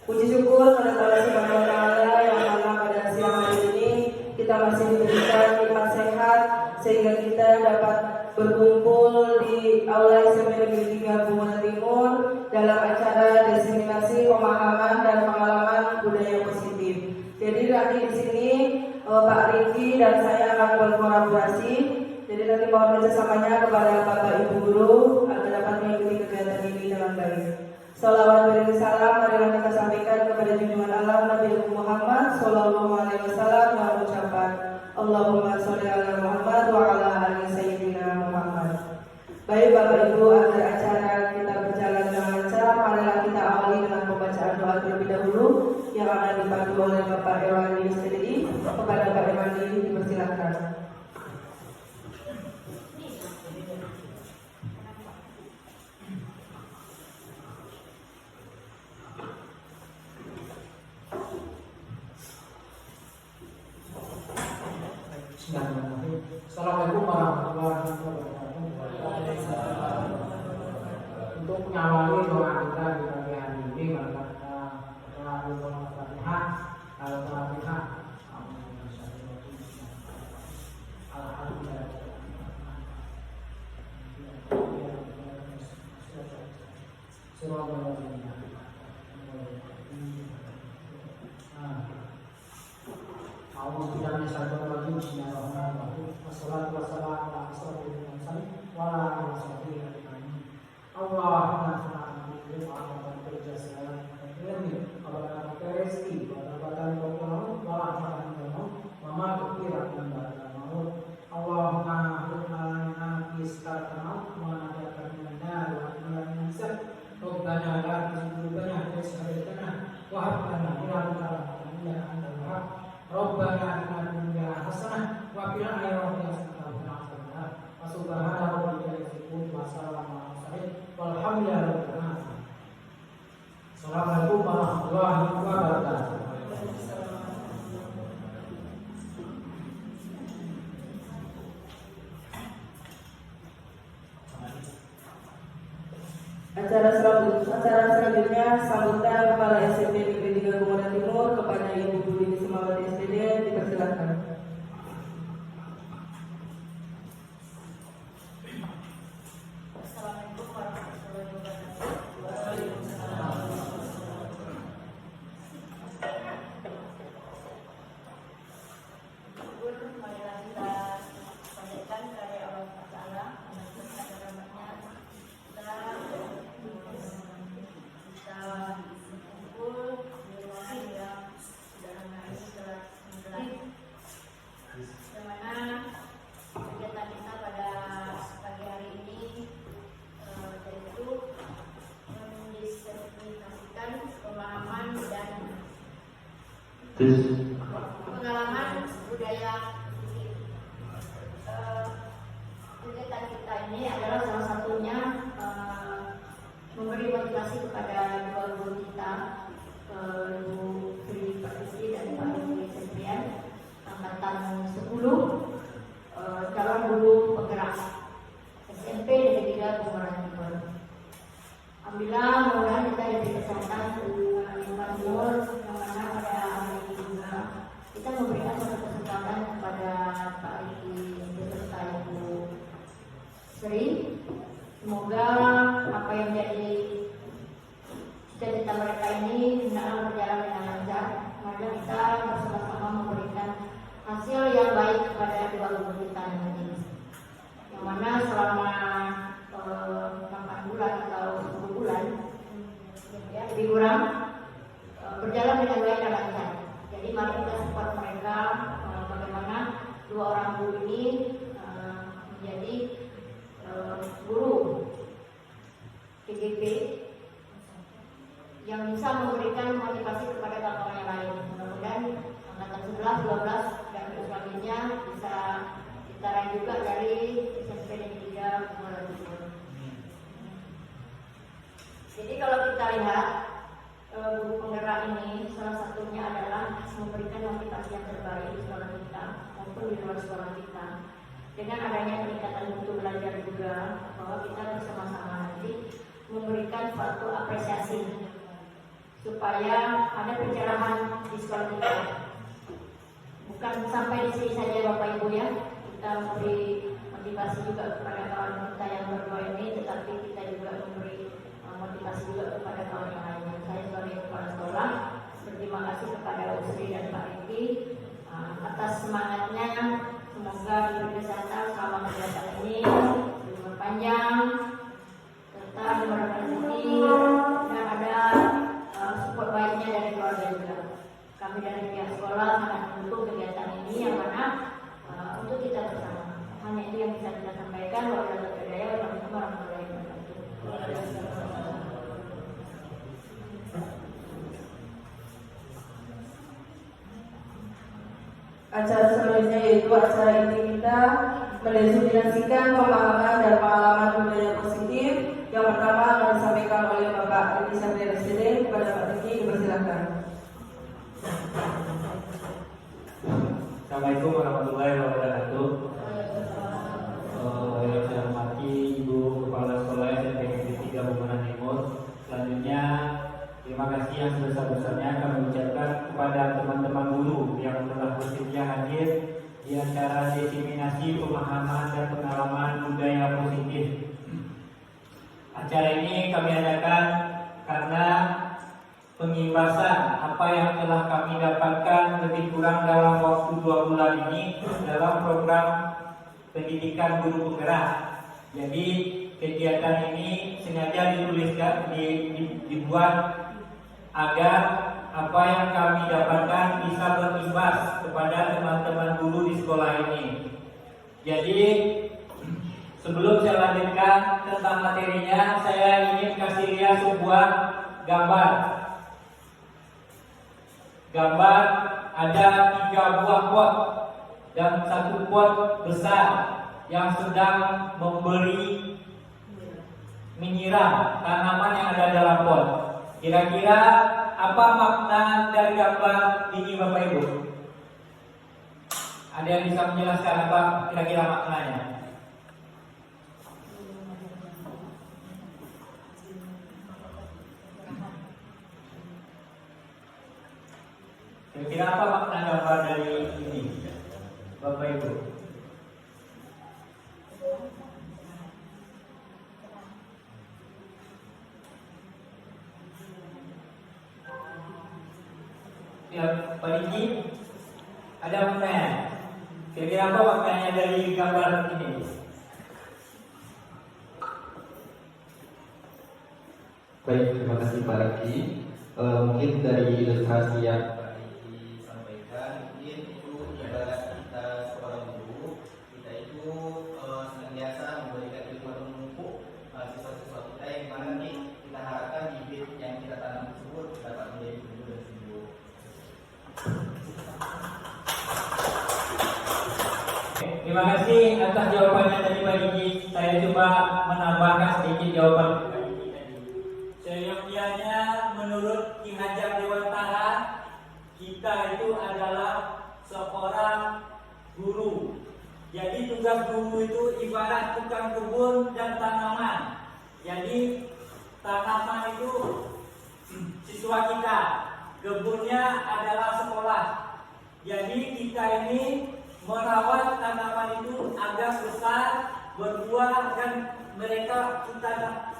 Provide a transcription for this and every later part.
Puji syukur kepada Allah Subhanahu wa Ta'ala yang mana pada siang hari ini kita masih diberikan nikmat sehat sehingga kita dapat berkumpul di Aula SMP Negeri 3 Bunga Timur dalam acara diseminasi pemahaman dan pengalaman budaya positif. Jadi nanti di sini Pak Riki dan saya akan berkolaborasi. Jadi nanti mohon kerjasamanya kepada Bapak Ibu Guru agar dapat mengikuti kegiatan ini dengan baik. Salawat beri salam marilah kita sampaikan kepada junjungan Allah Nabi Muhammad Sallallahu Alaihi Wasallam dengan ucapan Allahumma sholli ala Muhammad wa ala ali sayyidina Muhammad. Baik Bapak Ibu, agar acara kita berjalan dengan lancar, marilah kita awali dengan pembacaan doa terlebih dahulu yang akan dipandu oleh Bapak Irwandi SPDI. Kepada Bapak Irwandi dipersilakan. Assalamualaikum warahmatullahi wabarakatuh. Untuk mengawali doa kita di pagi hari ini, maka kita berdoa Al-Fatihah. Al-Fatihah. Alhamdulillah. Wassalatu wassalamu ala asyrofil mursalin wa ala alihi washabbihi ajma'in. Allahumma salli ala Muhammad wa sallam wa ala rezeki wa dapatan pokok wa rahmatan wa ma tuqira min ba'dahu. Allahumma hudna fisqatana wa najatna min nar wa min nasab. Rabbana la tuzigh qulubana ba'da idh hadaytana wa hab lana min ladunka rahmatan innaka antal wahhab. Rabbana atina fid dunya hasanah wa fil akhirati hasanah wa qina adzabannar. Subhana rabbika rabbil izzati wa salamun alal mursalin walhamdulillahi rabbil alamin. Assalamualaikum warahmatullahi wabarakatuh. Acara selanjutnya sambutan Kepala SMP Negeri 3 Bunga Timur kepada Ibu Budi Semawati SPD dipersilakan. Assalamualaikum warahmatullahi wabarakatuh. Marilah kita panjatkan kepada Allah Taala agar rahmatnya kita kumpul di rumah yang dalam hari ini telah dimulai, yang mana kegiatan kita pada pagi hari ini yaitu mendiskriminasikan pemahaman dan pengalaman budaya. Kegiatan kita ini adalah salah satunya memberi motivasi kepada dua guru kita, Ibu Sri Pertiwi dan Pak Ibu Septrian, angkatan 10, calon guru penggerak SMP Negeri 3 Bunga Timur. Alhamdulillah, mudah-mudahan kita diberi kesempatan Bunga Timur, yang mana pada hari ini juga kita memberikan satu kesempatan kepada Pak Riki beserta Ibu Sri. Semoga apa yang menjadi cita-cita mereka ini benar berjalan dengan lancar. Mari kita bersama-sama memberikan hasil yang baik kepada dua guru kita ini. Yang mana selama 8 bulan atau 10 bulan, ya lebih kurang, berjalan dengan baik dan lancar. Jadi mari kita support mereka bagaimana dua orang guru ini menjadi guru PGP yang bisa memberikan motivasi kepada kawan yang lain. Mudah-mudahan angkatan 11, 12 dan selanjutnya bisa ditarain juga dari SMP Negeri 3 Bunga Timur. Jadi kalau kita lihat guru penggerak ini salah satunya adalah memberikan motivasi yang terbaik di sekolah kita maupun di luar sekolah kita. Dengan adanya peningkatan mutu belajar juga, bahwa kita bersama-sama nanti memberikan suatu apresiasi supaya ada pencerahan di sekolah kita. Bukan sampai di sini saja Bapak Ibu ya, kita memberi motivasi juga kepada kawan kita yang berdua ini, tetapi kita juga memberi motivasi juga kepada kawan yang lainnya. Saya sebagai kepala sekolah berterima kasih kepada Bu Sri dan Pak Riki atas semangatnya. Semoga diberi kesehatan selama kegiatan ini, umur panjang, serta diberikan rezeki dan ada support baiknya dari keluarga juga. Kami dari pihak sekolah sangat mendukung kegiatan ini yang mana untuk kita bersama. Hanya itu yang bisa kita sampaikan. Wabillahi hidayah. Wassalamualaikum warahmatullahi wabarakatuh. Acara selanjutnya yaitu acara inti kita mendestinasikan pemahaman dan pengalaman budaya positif. Yang pertama akan disampaikan oleh Bapak Riki Satria Residen. Kepada Pak Riki dipersilakan. Assalamualaikum warahmatullahi wabarakatuh. Yang saya hormati Ibu Kepala Sekolah SMP Negeri 3 Bumbunan Timur. Selanjutnya terima kasih yang sebesar-besarnya kami ucapkan kepada teman-teman guru yang telah bersedia hadir di acara diseminasi pemahaman dan pengalaman budaya positif. Acara ini kami adakan karena pengimbasan apa yang telah kami dapatkan lebih kurang dalam waktu 2 bulan ini dalam program pendidikan guru penggerak. Jadi kegiatan ini sengaja dituliskan, dibuat agar apa yang kami dapatkan bisa berimbas kepada teman-teman guru di sekolah ini. Jadi sebelum saya lanjutkan tentang materinya, saya ingin kasih lihat sebuah gambar. Gambar ada 3 buah pot dan 1 pot besar yang sedang menyiram tanaman yang ada dalam pot. Kira-kira apa makna dari gambar ini Bapak Ibu? Ada yang bisa menjelaskan apa kira-kira maknanya? Kira-kira apa makna gambar dari ini, Bapak Ibu? Ya, Pak Riki, ada maknanya? Kira-kira apa maknanya dari gambar ini? Baik, terima kasih Pak Riki. Mungkin dari ilustrasi yang Pak Riki sampaikan, mungkin itu ibarat kita seorang guru, kita itu senantiasa memberikan ilmu yang menumpuk siswa-siswa kita yang mana nih kita harapkan bibit yang kita tanam tersebut dapat menjadi tumbuh dan tumbuh. Terima kasih atas jawabannya tadi Pak Riki. Saya coba menambahkan sedikit jawaban Pak Riki tadi. Seyogianya menurut Ki Hajar Dewantara, kita itu adalah seorang guru. Jadi tugas guru itu ibarat tukang kebun dan tanaman. Jadi tanaman itu siswa kita, kebunnya adalah sekolah. Jadi kita ini merawat tanaman itu agar besar, berbuah, dan mereka kita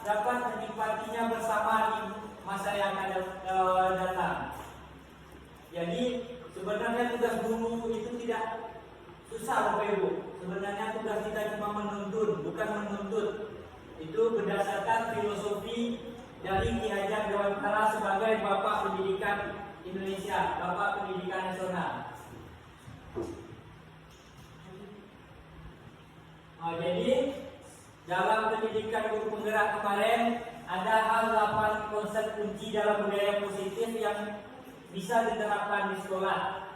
dapat menikmatinya bersama di masa yang akan datang. Jadi sebenarnya tugas guru itu tidak susah Bapak Ibu. Sebenarnya tugas kita cuma menuntun, bukan menuntut. Itu berdasarkan filosofi dari Ki Hajar Dewantara sebagai Bapak Pendidikan Indonesia, Bapak Pendidikan Nasional. Jadi dalam pendidikan guru penggerak kemarin ada hal 8 konsep kunci dalam budaya positif yang bisa diterapkan di sekolah.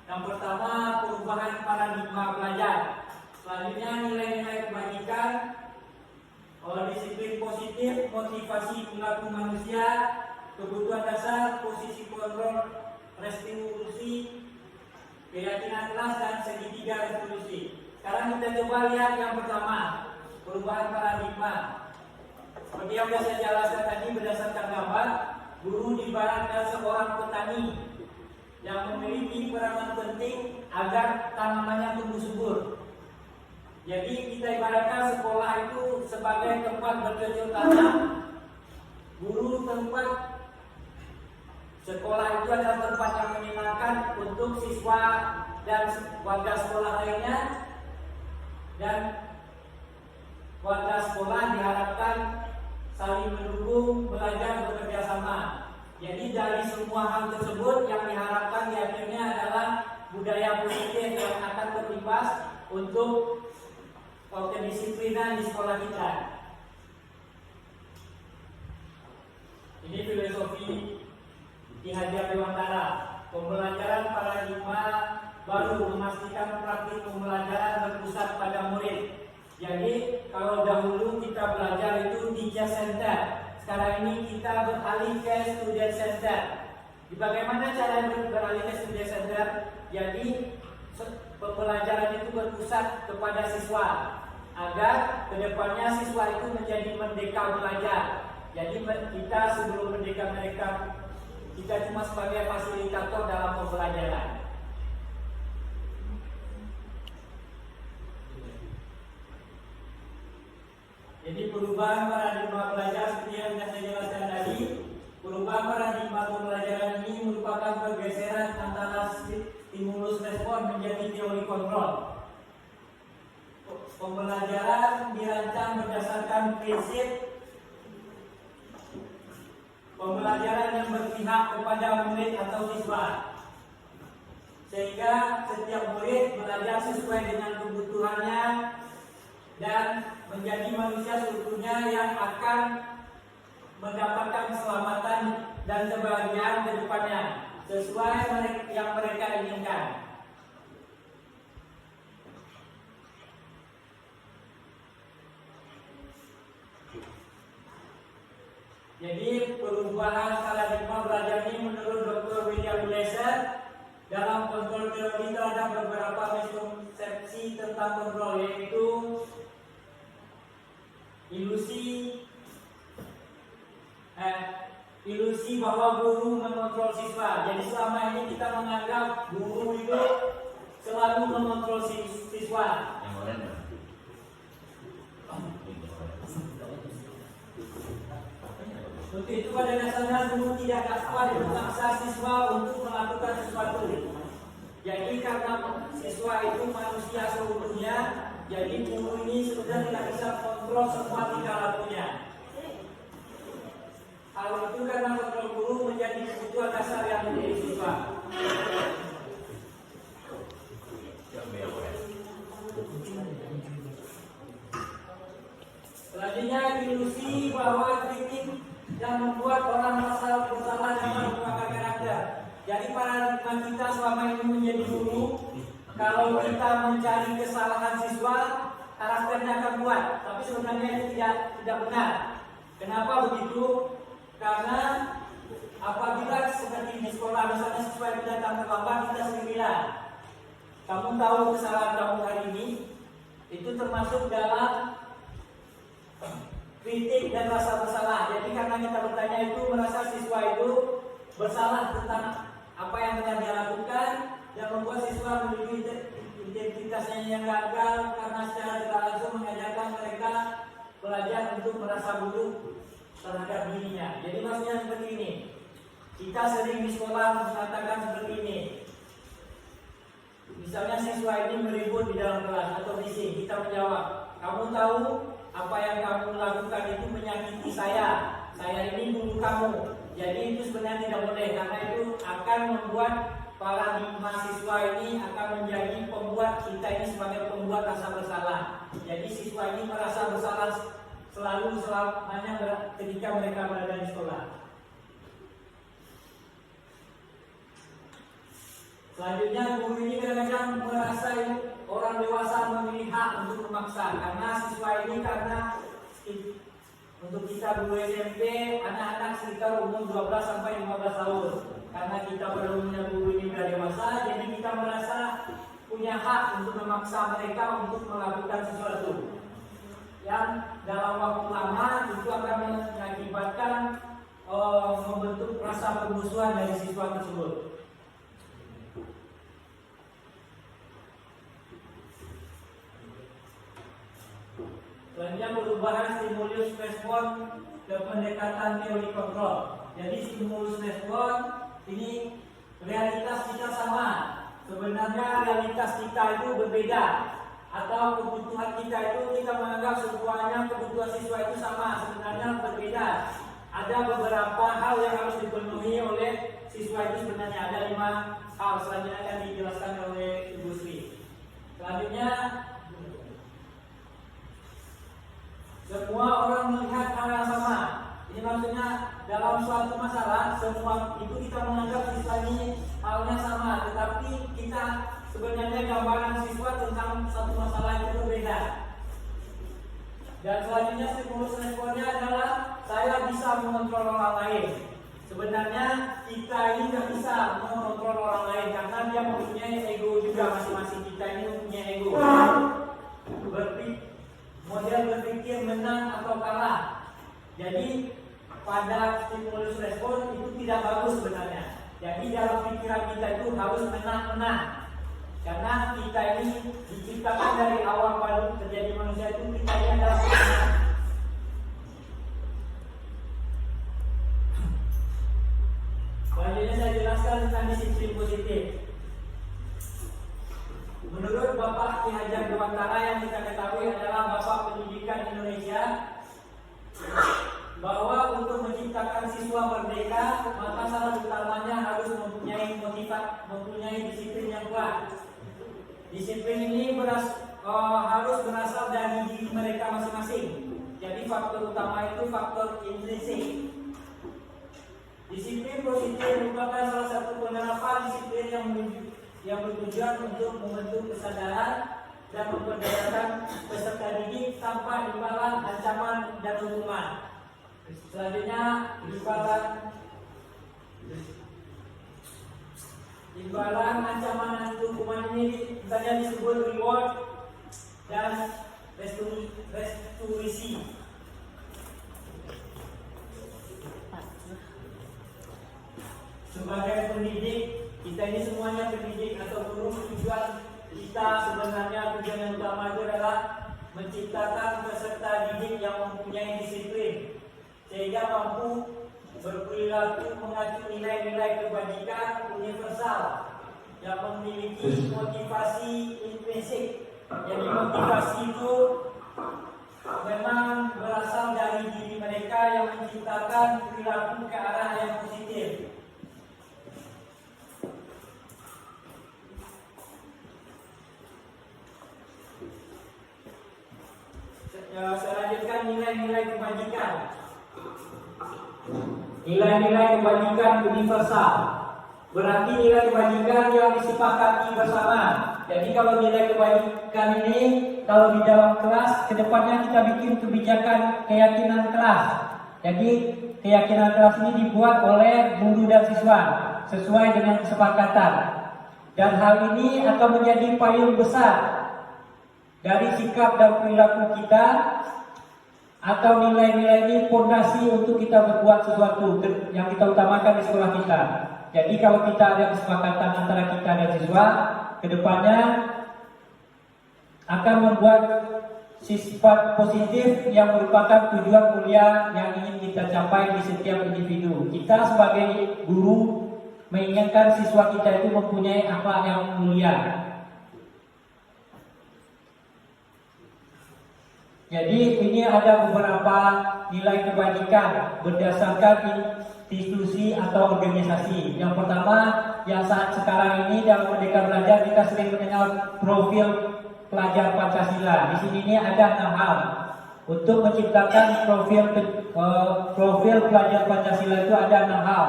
Yang pertama, perubahan paradigma belajar. Selanjutnya, nilai-nilai kebajikan, disiplin positif, motivasi perilaku manusia, kebutuhan dasar, posisi kontrol, restitusi, keyakinan kelas, dan segitiga restitusi. Sekarang kita coba lihat yang pertama, perubahan paradigma. Seperti yang sudah saya jelaskan tadi berdasarkan gambar, guru diibaratkan seorang petani yang memiliki peranan penting agar tanamannya tumbuh subur. Jadi kita ibaratkan sekolah itu sebagai tempat bercocok tanam. Guru tempat sekolah itu adalah tempat yang menyenangkan untuk siswa dan warga sekolah lainnya, dan warga sekolah diharapkan saling mendukung, belajar, bekerja sama. Jadi dari semua hal tersebut yang diharapkan di akhirnya adalah budaya positif yang akan berimbas untuk kedisiplinan di sekolah kita. Ini filosofi Ki Haji Dewantara. Pembelajaran paradigma baru memastikan praktik pembelajaran berpusat pada murid. Jadi kalau dahulu kita belajar itu teacher center, sekarang ini kita beralih ke student center. Bagaimana cara beralih ke student center? Jadi pembelajaran itu berpusat kepada siswa agar kedepannya siswa itu menjadi merdeka belajar. Jadi kita sebelum merdeka mereka, kita cuma sebagai fasilitator dalam pembelajaran. Jadi perubahan paradigma belajar seperti yang saya jelaskan tadi, perubahan paradigma pembelajaran ini merupakan pergeseran antara stimulus respon menjadi teori kontrol. Pembelajaran dirancang berdasarkan prinsip pembelajaran yang berpihak kepada murid atau siswa, sehingga setiap murid belajar sesuai dengan kebutuhannya dan menjadi manusia seutuhnya yang akan mendapatkan keselamatan dan kebahagiaan ke depannya sesuai yang mereka inginkan. Jadi perubahan paradigma belajar ini menurut Dr. William Glasser dalam kontrol teori terhadap beberapa miskonsepsi tentang kontrol, yaitu ilusi bahwa guru mengontrol siswa. Jadi selama ini kita menganggap guru itu selalu mengontrol siswa. Untuk itu pada dasarnya guru tidak dapat memaksa siswa untuk melakukan sesuatu. Jadi karena siswa itu manusia seutuhnya, jadi guru ini sebenarnya tidak bisa kontrol semua tingkah lakunya. Hal itu karena kontrol guru menjadi kebutuhan dasar yang dimiliki siswa. Selanjutnya ilusi bahwa kritik yang membuat orang merasa bersalah dalam mengubah karakter. Jadi paradigma kita selama ini menjadi guru, kalau kita mencari kesalahan siswa, karakternya akan kuat. Tapi sebenarnya itu tidak benar. Kenapa begitu? Karena apabila seperti di sekolah misalnya siswa yang datang terlambat, kita sering bilang, kamu tahu kesalahan kamu hari ini, itu termasuk dalam kritik dan rasa bersalah. Jadi karena kita bertanya itu merasa siswa itu bersalah tentang apa yang telah dia lakukan dan membuat siswa memiliki identitasnya yang gagal karena secara tidak langsung mengajarkan mereka belajar untuk merasa buruk terhadap dirinya. Jadi maksudnya seperti ini. Kita sering di sekolah mengatakan seperti ini. Misalnya siswa ini meribut di dalam kelas atau bising, kita menjawab, kamu tahu apa yang kamu lakukan itu menyakiti saya ini guru kamu. Jadi itu sebenarnya tidak boleh, karena itu akan membuat paradigma siswa ini akan menjadi pembuat kita ini sebagai pembuat rasa bersalah. Jadi siswa ini merasa bersalah selamanya ketika mereka berada di sekolah. Selanjutnya guru ini kadang-kadang merasa orang dewasa memiliki hak untuk memaksa, karena siswa ini untuk kita guru SMP, anak-anak sekitar umur 12 sampai 15 tahun. Karena kita pada umumnya guru ini sudah dewasa, jadi kita merasa punya hak untuk memaksa mereka untuk melakukan sesuatu yang dalam waktu lama itu akan mengakibatkan membentuk rasa permusuhan dari siswa tersebut. Selanjutnya perubahan stimulus respon ke pendekatan teori kontrol. Jadi stimulus respon ini realitas kita sama. Sebenarnya realitas kita itu berbeda, atau kebutuhan kita itu kita menganggap semuanya kebutuhan siswa itu sama, sebenarnya berbeda. Ada beberapa hal yang harus dipenuhi oleh siswa itu, sebenarnya ada 5 hal. Selanjutnya akan dijelaskan oleh Ibu Sri. Selanjutnya, semua orang melihat hal yang sama. Ini maksudnya dalam suatu masalah semua itu kita menganggap siswa ini halnya sama, tetapi kita sebenarnya gambaran siswa tentang satu masalah itu berbeda. Dan selanjutnya stimulus responnya adalah saya bisa mengontrol orang lain. Sebenarnya kita ini nggak bisa mengontrol orang lain karena dia mempunyai ego juga, masing-masing kita ini mempunyai ego. Model berpikir menang atau kalah. Jadi pada stimulus respon itu tidak bagus sebenarnya. Jadi dalam pikiran kita itu harus menang-menang. Karena kita ini diciptakan dari awal pada terjadi manusia itu kita ini adalah pemenang. Selanjutnya saya jelaskan tentang disiplin positif. Menurut Bapak Ki Hajar Dewantara yang kita ketahui adalah Bapak Pendidikan Indonesia, bahwa untuk menciptakan siswa merdeka maka syarat utamanya harus mempunyai disiplin yang kuat. Disiplin ini harus berasal dari diri mereka masing-masing. Jadi faktor utama itu faktor intrinsik. Disiplin positif merupakan salah satu penerapan disiplin yang bertujuan untuk membentuk kesadaran dan memberdayakan peserta didik tanpa imbalan, ancaman, dan hukuman. Selanjutnya imbalan, ancaman, dan hukuman ini misalnya disebut reward dan restorasi. Sebagai pendidik, kita ini semuanya pendidik atau guru, tujuan kita sebenarnya tujuan yang utama itu adalah menciptakan peserta didik yang mempunyai disiplin sehingga mampu berperilaku mengacu nilai-nilai kebajikan universal yang memiliki motivasi intrinsik. Jadi motivasi itu memang berasal dari diri mereka yang menciptakan perilaku ke arah yang positif. Saya lanjutkan nilai-nilai kebajikan. Nilai-nilai kebajikan universal berarti nilai kebajikan yang disepakati bersama. Jadi kalau nilai kebajikan ini kalau di dalam kelas kedepannya kita bikin kebijakan keyakinan kelas. Jadi keyakinan kelas ini dibuat oleh guru dan siswa sesuai dengan kesepakatan. Dan hal ini akan menjadi payung besar dari sikap dan perilaku kita, atau nilai-nilai ini fondasi untuk kita berbuat sesuatu yang kita utamakan di sekolah kita. Jadi kalau kita ada kesepakatan antara kita dan siswa, kedepannya akan membuat sifat positif yang merupakan tujuan mulia yang ingin kita capai di setiap individu. Kita sebagai guru menginginkan siswa kita itu mempunyai akhlak yang mulia. Jadi ini ada beberapa nilai kebajikan berdasarkan institusi atau organisasi. Yang pertama, yang saat sekarang ini dalam Merdeka Belajar kita sering mengenal profil pelajar Pancasila. Di sini ini ada 6 hal. Untuk menciptakan profil pelajar Pancasila itu ada 6 hal.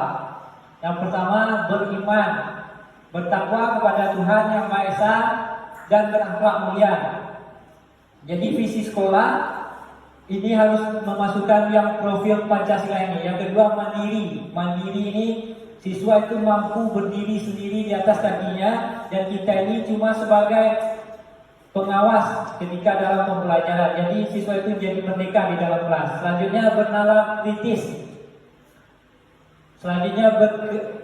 Yang pertama, beriman, bertakwa kepada Tuhan Yang Maha Esa, dan berakhlak mulia. Jadi visi sekolah ini harus memasukkan yang profil Pancasila ini. Yang kedua, mandiri. Mandiri ini siswa itu mampu berdiri sendiri di atas kakinya, dan kita ini cuma sebagai pengawas ketika dalam pembelajaran. Jadi siswa itu jadi merdeka di dalam kelas. Selanjutnya, bernalar kritis. Selanjutnya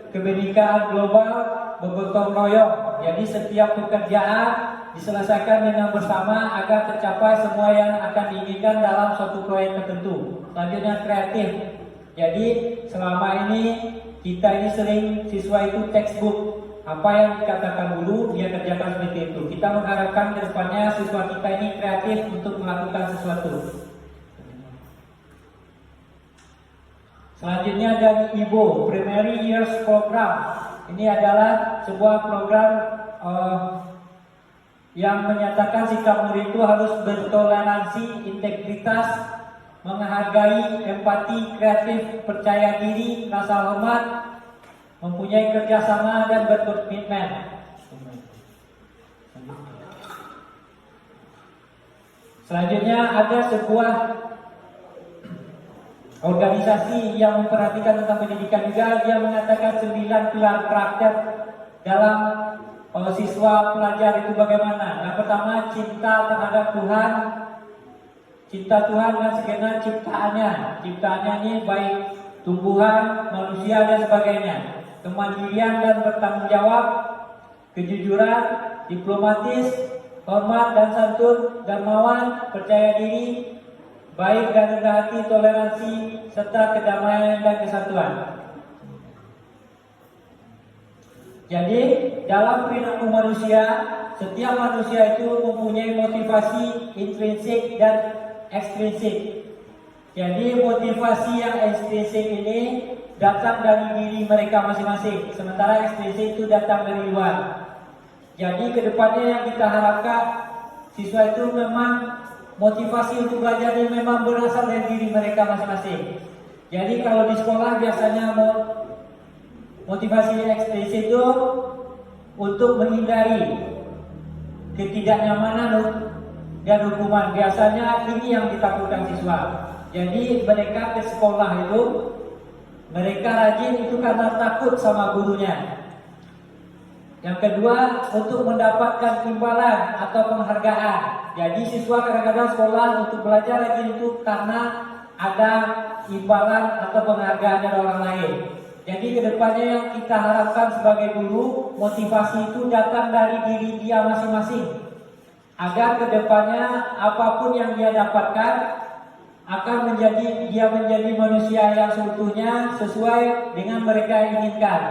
kebinekaan global bergotong royong. Jadi setiap pekerjaan diselesaikan dengan bersama agar tercapai semua yang akan diinginkan dalam suatu proyek tertentu. Selanjutnya kreatif. Jadi selama ini kita ini sering siswa itu textbook, apa yang dikatakan dulu dia kerjakan seperti itu. Kita mengharapkan ke depannya siswa kita ini kreatif untuk melakukan sesuatu. Selanjutnya dari IBO, Primary Years Program. Ini adalah sebuah program yang menyatakan sikap murid itu harus bertoleransi, integritas, menghargai, empati, kreatif, percaya diri, rasa hormat, mempunyai kerjasama dan berkomitmen. Selanjutnya ada sebuah organisasi yang memperhatikan tentang pendidikan juga. Dia mengatakan 9 pilar praktek dalam siswa pelajar itu bagaimana. Yang pertama, cinta terhadap Tuhan, cinta Tuhan dan segenap ciptaannya. Ciptaannya ini baik tumbuhan, manusia dan sebagainya. Kemandirian dan bertanggung jawab, kejujuran, diplomatis, hormat dan santun, dermawan, percaya diri, baik dan rendah hati, toleransi, serta kedamaian dan kesatuan. Jadi dalam perilaku manusia, setiap manusia itu mempunyai motivasi intrinsik dan ekstrinsik. Jadi motivasi yang ekstrinsik ini datang dari diri mereka masing-masing, sementara ekstrinsik itu datang dari luar. Jadi kedepannya yang kita harapkan siswa itu memang motivasi untuk belajar ini memang berasal dari diri mereka masing-masing. Jadi kalau di sekolah biasanya motivasi ekstrinsik itu untuk menghindari ketidaknyamanan dan hukuman. Biasanya ini yang ditakutkan siswa. Jadi mereka ke sekolah itu mereka rajin itu karena takut sama gurunya. Yang kedua, untuk mendapatkan imbalan atau penghargaan. Jadi siswa kadang-kadang sekolah untuk belajar rajin itu karena ada imbalan atau penghargaan dari orang lain. Jadi kedepannya yang kita harapkan sebagai guru, motivasi itu datang dari diri dia masing-masing. Agar kedepannya apapun yang dia dapatkan akan dia menjadi manusia yang seutuhnya sesuai dengan mereka inginkan.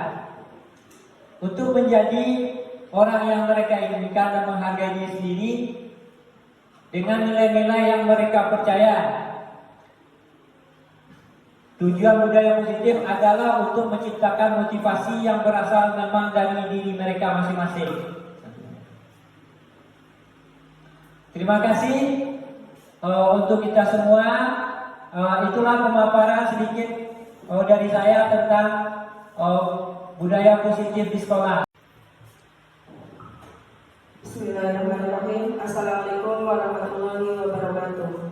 Untuk menjadi orang yang mereka inginkan dan menghargai diri sendiri dengan nilai-nilai yang mereka percaya. Tujuan budaya positif adalah untuk menciptakan motivasi yang berasal memang dari diri mereka masing-masing. Terima kasih untuk kita semua. Itulah pemaparan sedikit dari saya tentang budaya positif di sekolah. Bismillahirrahmanirrahim. Assalamualaikum warahmatullahi wabarakatuh.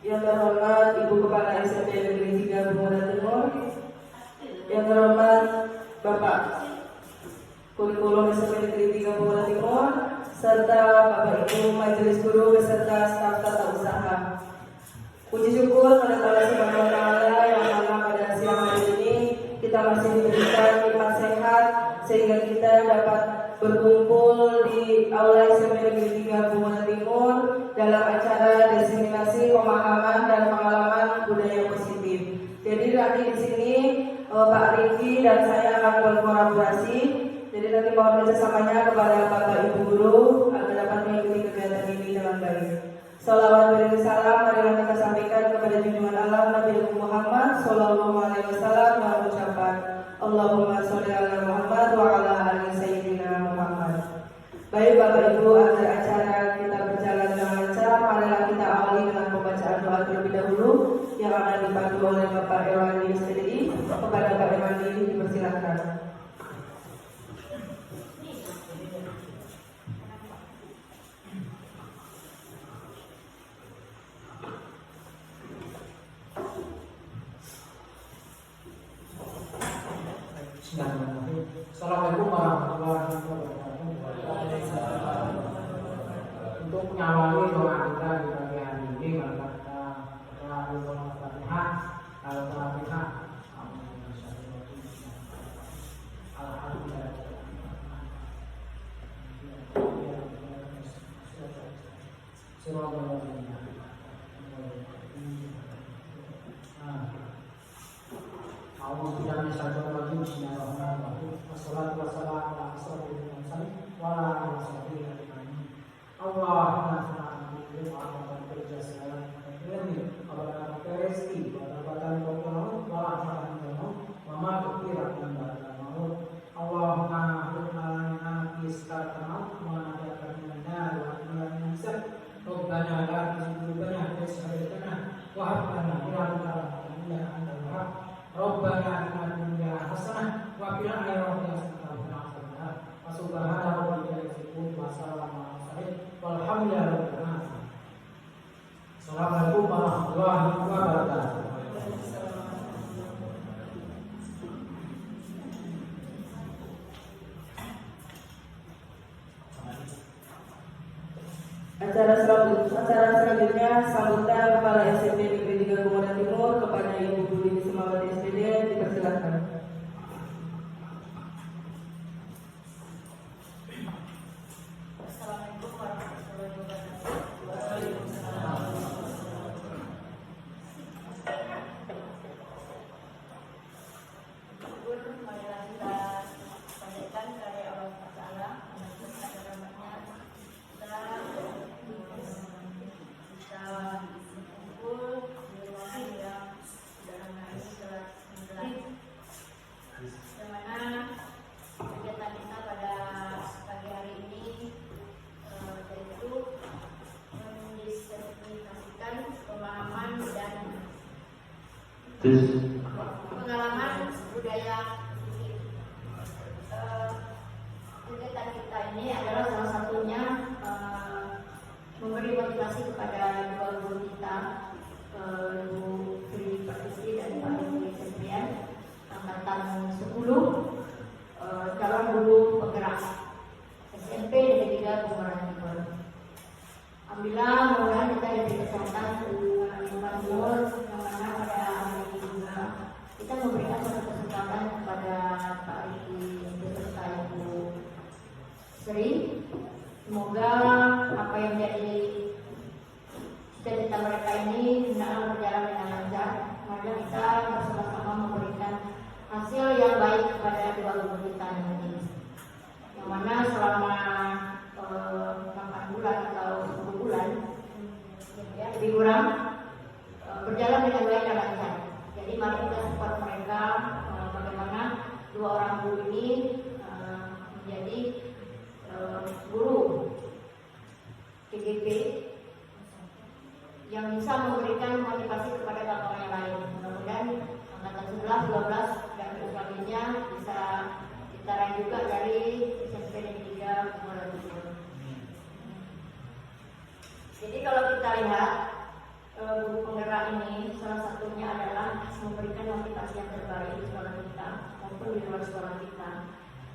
Yang terhormat Ibu Kepala SMP Negeri 3 Bunga Timur, yang terhormat Bapak Kurikulum SMP Negeri 3 Bunga Timur, serta Bapak Ibu Majelis Guru beserta staf tata usaha. Puji syukur pada Allah Subhanahu wa Ta'ala yang mana pada siang hari ini kita masih diberikan nikmat sehat sehingga kita dapat berkumpul di Aula SMP Negeri 3 Bunga Timur dalam acara diseminasi pemahaman dan pengalaman budaya positif. Jadi nanti di sini Pak Riki dan saya akan berkolaborasi. Jadi nanti mohon kerjasamanya kepada Bapak Ibu Guru agar dapat mengikuti kegiatan ini dengan baik. Salawat beriring salam marilah kita sampaikan kepada junjungan Allah Nabi Muhammad Sallallahu Alaihi Wasallam dengan ucapan Allahumma sholli ala Muhammad wa ala ali Sayyidina Muhammad. Baik Bapak Ibu, agar acara kita berjalan dengan lancar, marilah kita awali dengan pembacaan doa terlebih dahulu yang akan dipandu oleh Bapak Irwandi SPDI. Kepada Pak Irwandi dipersilakan. Assalamualaikum warahmatullahi wabarakatuh. Untuk mengawali doa kita di pagi hari ini, mari kita berdoa. al-Fatihah. Alhamdulillah. Rabbana atina fid dunya hasanah wa fil akhirati hasanah wa qina adzabannar. Subhana rabbika rabbil izzati wa salamun alal mursalin walhamdulillahi rabbil alamin. Assalamualaikum warahmatullahi wabarakatuh. Acara selanjutnya sambutan Kepala SMP Negeri 3 Komodo Timur kepada Ibu Budi Semawati SPD dipersilakan. Assalamualaikum warahmatullahi wabarakatuh. Marilah kita panjatkan karya Allah Taala untuk rahmatnya kita kumpul di rumah hingga dalam hari sholat maghrib, yang mana kegiatan kita pada pagi hari ini yaitu mendiskriminasikan pemahaman dan pengalaman budaya. Kegiatan kita ini adalah salah satunya memberi motivasi kepada dua guru kita, Bu Tri Pertiwi dan Pak Ibu Septrian, angkatan 10, calon guru penggerak SMP Negeri 3 Komodo Timur. Alhamdulillah, mudah-mudahan kita diberi kesempatan Kalimantan Timur, yang mana pada hari ini juga kita memberikan satu kesempatan kepada Pak Riki beserta Ibu Sri. Semoga apa yang jadi cita-cita mereka ini hendaklah berjalan dengan lancar. Mari kita bersama-sama memberikan hasil yang baik kepada dua guru kita ini, yang mana selama 8 bulan atau 10 bulan ya, lebih kurang berjalan dengan baik dan lancar. Jadi mari kita support mereka bagaimana dua orang guru ini menjadi guru PGP yang bisa memberikan motivasi kepada kawan yang lain. Mudah-mudahan angkatan 11, 12 dan selanjutnya bisa kita raih juga dari SMP Negeri 3 Komodo Timur. Jadi kalau kita lihat guru penggerak ini salah satunya adalah memberikan motivasi yang terbaik di sekolah kita maupun di luar sekolah kita.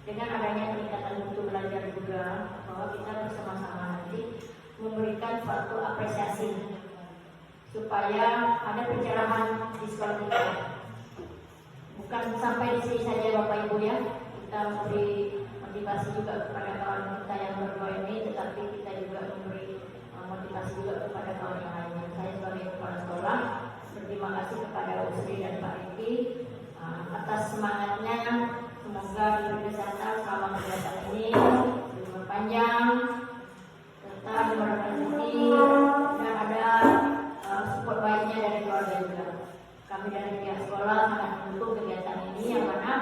Dengan adanya peningkatan mutu belajar juga, bahwa kita bersama-sama nanti memberikan suatu apresiasi supaya ada pencerahan di sekolah kita. Bukan sampai di sini saja Bapak Ibu ya, kita memberi motivasi juga kepada kawan kita yang berdua ini, tetapi kita juga memberi motivasi juga kepada kawan yang lainnya. Saya sebagai kepala sekolah berterima kasih kepada Usri dan Pak Riki atas semangatnya. Semoga diberi kesehatan selama kegiatan ini, umur panjang, serta diberikan rezeki dan ada support baiknya dari keluarga juga. Kami dari pihak sekolah sangat mendukung kegiatan ini, yang mana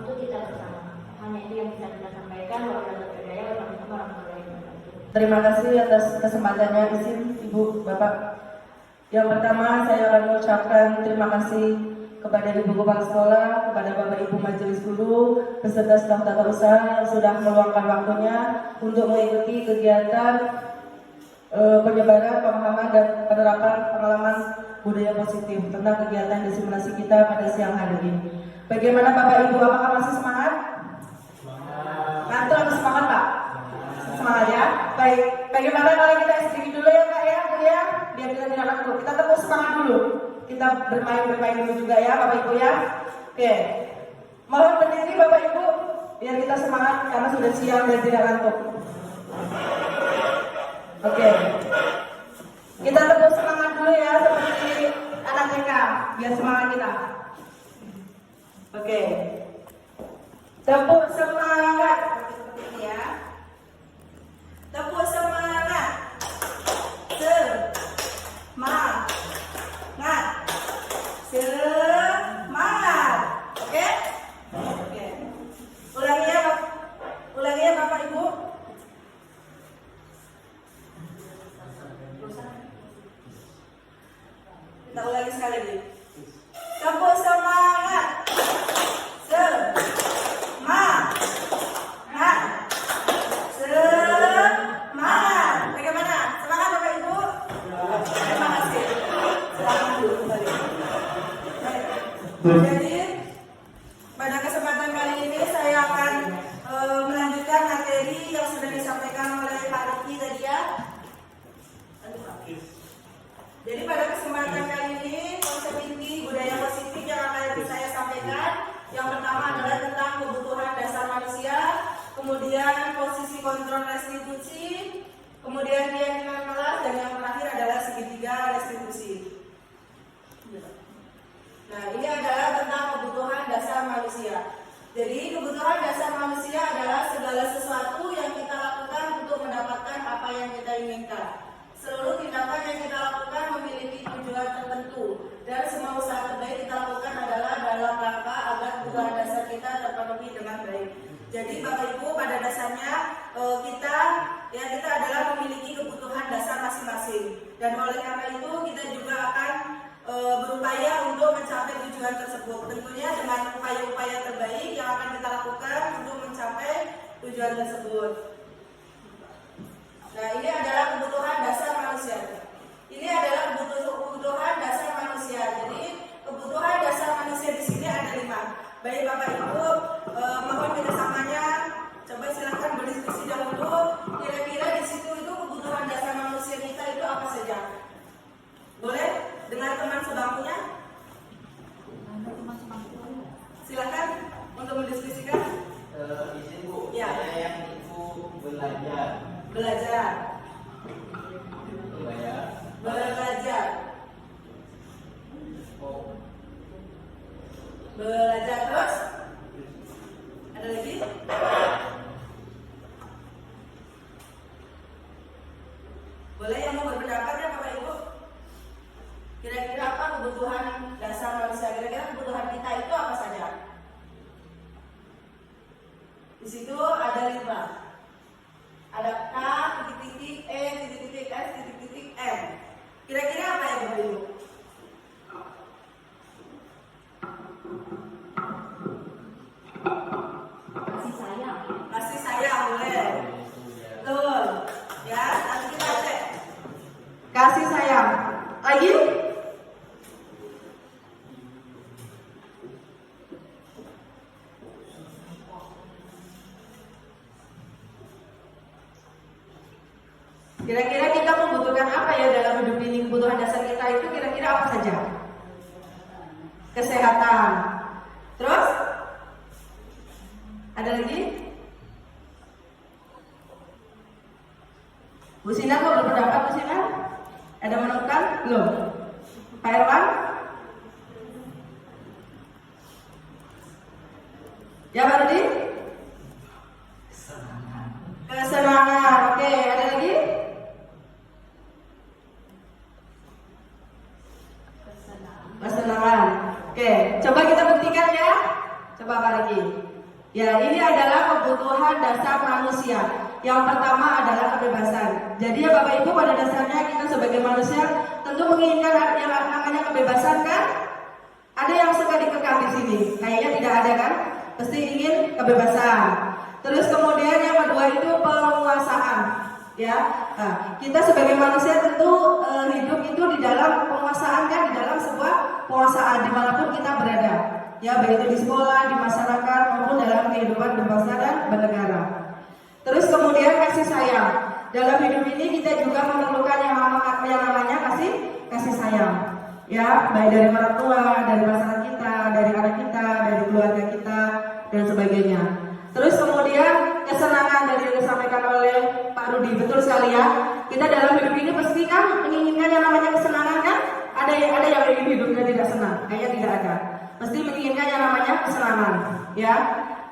untuk kita bersama. Hanya itu yang bisa kita sampaikan. Wassalamualaikum warahmatullahi wabarakatuh. Terima kasih atas kesempatannya, izin Ibu Bapak. Yang pertama saya akan mengucapkan terima kasih kepada Ibu Kepala Sekolah, kepada Bapak Ibu Majelis Guru, beserta staf tata usaha yang sudah meluangkan waktunya untuk mengikuti kegiatan penyebaran pemahaman dan penerapan pengalaman budaya positif tentang kegiatan diseminasi kita pada siang hari ini. Bagaimana Bapak Ibu, apakah masih semangat? Ngantuk atau semangat Pak? Semangat ya. Baik, bagaimana kalau kita istirahat dulu ya Kak ya, Bu ya, biar kita tidak ngantuk. Kita tepuk semangat dulu. kita bermain dulu juga ya Bapak Ibu ya. Oke. Mohon berdiri Bapak Ibu biar kita semangat karena sudah siang dan tidak ngantuk. Oke. Kita terus semangat dulu ya seperti anak TK biar semangat kita. Oke. Tepuk semangat seperti ini ya. Tepuk semangat. Semangat. Oke? Oke. Ulangi ya Bapak Ibu. Kita ulangi sekali lagi. Tepuk semangat. Semangat. Bagaimana? Semangat Bapak Ibu? Terima kasih. Selamat dulu kembali. Jadi pada kesempatan kali ini saya akan melanjutkan materi yang sudah disampaikan oleh Pak Riki tadi ya. Jadi pada kesempatan kali ini konsep inti budaya positif yang akan saya sampaikan yang pertama adalah tentang kebutuhan dasar manusia, kemudian posisi kontrol restitusi, kemudian keyakinan kelas, dan yang terakhir adalah segitiga restitusi. Nah, ini adalah tentang kebutuhan dasar manusia. Jadi, kebutuhan dasar manusia adalah segala sesuatu yang kita lakukan untuk mendapatkan apa yang kita inginkan. Seluruh tindakan yang kita lakukan memiliki tujuan tertentu, dan semua usaha terbaik kita lakukan adalah dalam rangka agar kebutuhan dasar kita terpenuhi dengan baik. Jadi, Bapak Ibu, pada dasarnya kita adalah memiliki kebutuhan dasar masing-masing, dan oleh karena itu kita juga akan berupaya untuk mencapai tujuan tersebut. Tentunya dengan upaya-upaya terbaik yang akan kita lakukan untuk mencapai tujuan tersebut. Nah, ini adalah kebutuhan dasar manusia. Ini adalah kebutuhan dasar manusia. Jadi, kebutuhan dasar manusia di sini ada 5. Baik Bapak Ibu, mohon kerjasamanya. Coba silahkan berdiskusi dahulu. Kira-kira di situ itu kebutuhan dasar manusia kita itu apa saja? Boleh? Dengan teman sebangkunya? Silakan untuk mendiskusikan. Izin Bu, Ya. saya yang itu belajar. Belajar. Oh. Belajar terus? Ada lagi? Boleh yang mau berpendapat ya Bapak Ibu? Kira-kira apa kebutuhan dasar manusia? Kira-kira kebutuhan kita itu apa saja? Di situ ada 5. Ada K, titik-titik, E, titik-titik, S, titik-titik, M. Kira-kira apa ya Bapak Ibu? Kasih sayang. Kasih sayang boleh. Betul. Ya, nanti kita cek. Kasih sayang. Lagi? Kira-kira kita membutuhkan apa ya dalam hidup ini? Kebutuhan dasar kita itu kira-kira apa saja? Kesehatan. Terus? Ada lagi? Bu Sinar mau berpendapat Bu Sinar? Ada menemukan? Belum? Pak Irwan? Ya Pak Rudi? Kesenangan. Oke, ada lagi? Kesenangan. Oke, coba kita buktikan ya. Coba Pak Rudi. Ya, ini adalah kebutuhan dasar manusia. Yang pertama adalah kebebasan. Jadi ya Bapak Ibu, pada dasarnya kita sebagai manusia tentu menginginkan yang namanya kebebasan kan? Ada yang suka dikekang di sini? Kayaknya tidak ada kan? Pasti ingin kebebasan. Terus kemudian yang kedua itu penguasaan. Ya, nah, kita sebagai manusia tentu hidup itu di dalam penguasaan kan? Di dalam sebuah penguasaan dimanapun kita berada. Ya, baik itu di sekolah, di masyarakat maupun dalam kehidupan berbangsa dan bernegara. Terus kemudian kasih sayang. Dalam hidup ini kita juga memerlukan yang namanya kasih sayang. ya, baik dari orang tua, dari pasangan kita, dari anak kita, dari keluarga kita, dan sebagainya. Terus kemudian kesenangan dari yang disampaikan oleh Pak Rudi, betul sekali ya. Kita dalam hidup ini pasti kan menginginkan yang namanya kesenangan kan? Ada yang ingin hidupnya tidak senang? Kayaknya tidak ada. Mesti menginginkan yang namanya kesenangan, ya.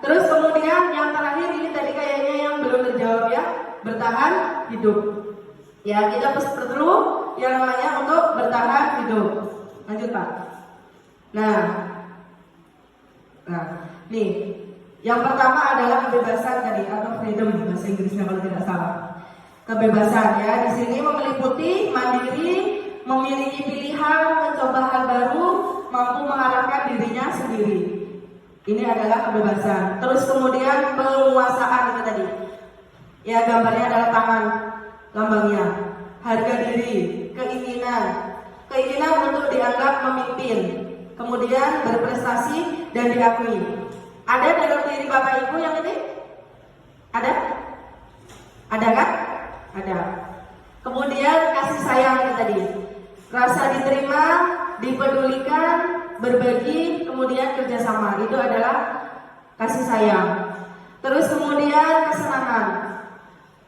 Terus kemudian yang terakhir ini tadi kayaknya yang belum terjawab ya, bertahan hidup. Ya, kita perlu yang namanya untuk bertahan hidup. Lanjut Pak. Nah, nih, yang pertama adalah kebebasan tadi atau freedom bahasa Inggrisnya kalau tidak salah. Kebebasan ya, di sini meliputi mandiri, memiliki pilihan, mencoba hal baru, mampu mengarahkan dirinya sendiri. Ini adalah kebebasan. Terus kemudian penguasaan itu tadi. Ya, gambarnya adalah tangan, lambangnya. Harga diri, keinginan untuk dianggap memimpin, kemudian berprestasi dan diakui. Ada dalam diri Bapak Ibu yang ini? Ada? Ada kan? Ada. Kemudian kasih sayang itu tadi. Rasa diterima, dipedulikan, berbagi, kemudian kerjasama. Itu adalah kasih sayang. Terus kemudian kesenangan.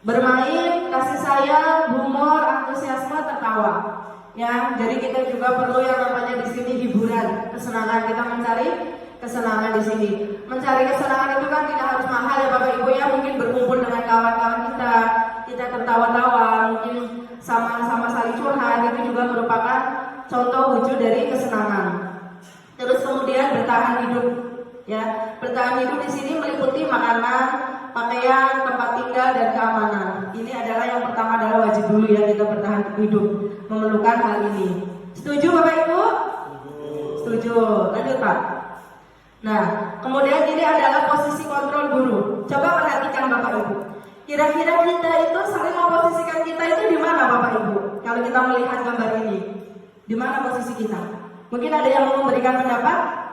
Bermain, kasih sayang, humor, antusiasme, tertawa. Ya, jadi kita juga perlu yang namanya di sini hiburan, kesenangan. Kita mencari kesenangan di sini. Mencari kesenangan itu kan tidak harus mahal ya Bapak Ibu ya. Mungkin berkumpul dengan kawan-kawan kita tertawa-tawa, mungkin sama-sama saling curhat. Itu juga merupakan contoh wujud dari kesenangan. Terus kemudian bertahan hidup. Ya, bertahan hidup di sini meliputi makanan, pakaian, tempat tinggal, dan keamanan. Ini adalah yang pertama adalah wajib dulu ya kita bertahan hidup, memerlukan hal ini. Setuju Bapak Ibu? Setuju. Lanjut Pak. Nah, kemudian ini adalah posisi kontrol guru. Coba perhatikan Bapak Ibu. Kira-kira kita itu saling memposisikan kita itu di mana Bapak Ibu? Kalau kita melihat gambar ini, di mana posisi kita? Mungkin ada yang mau memberikan pendapat?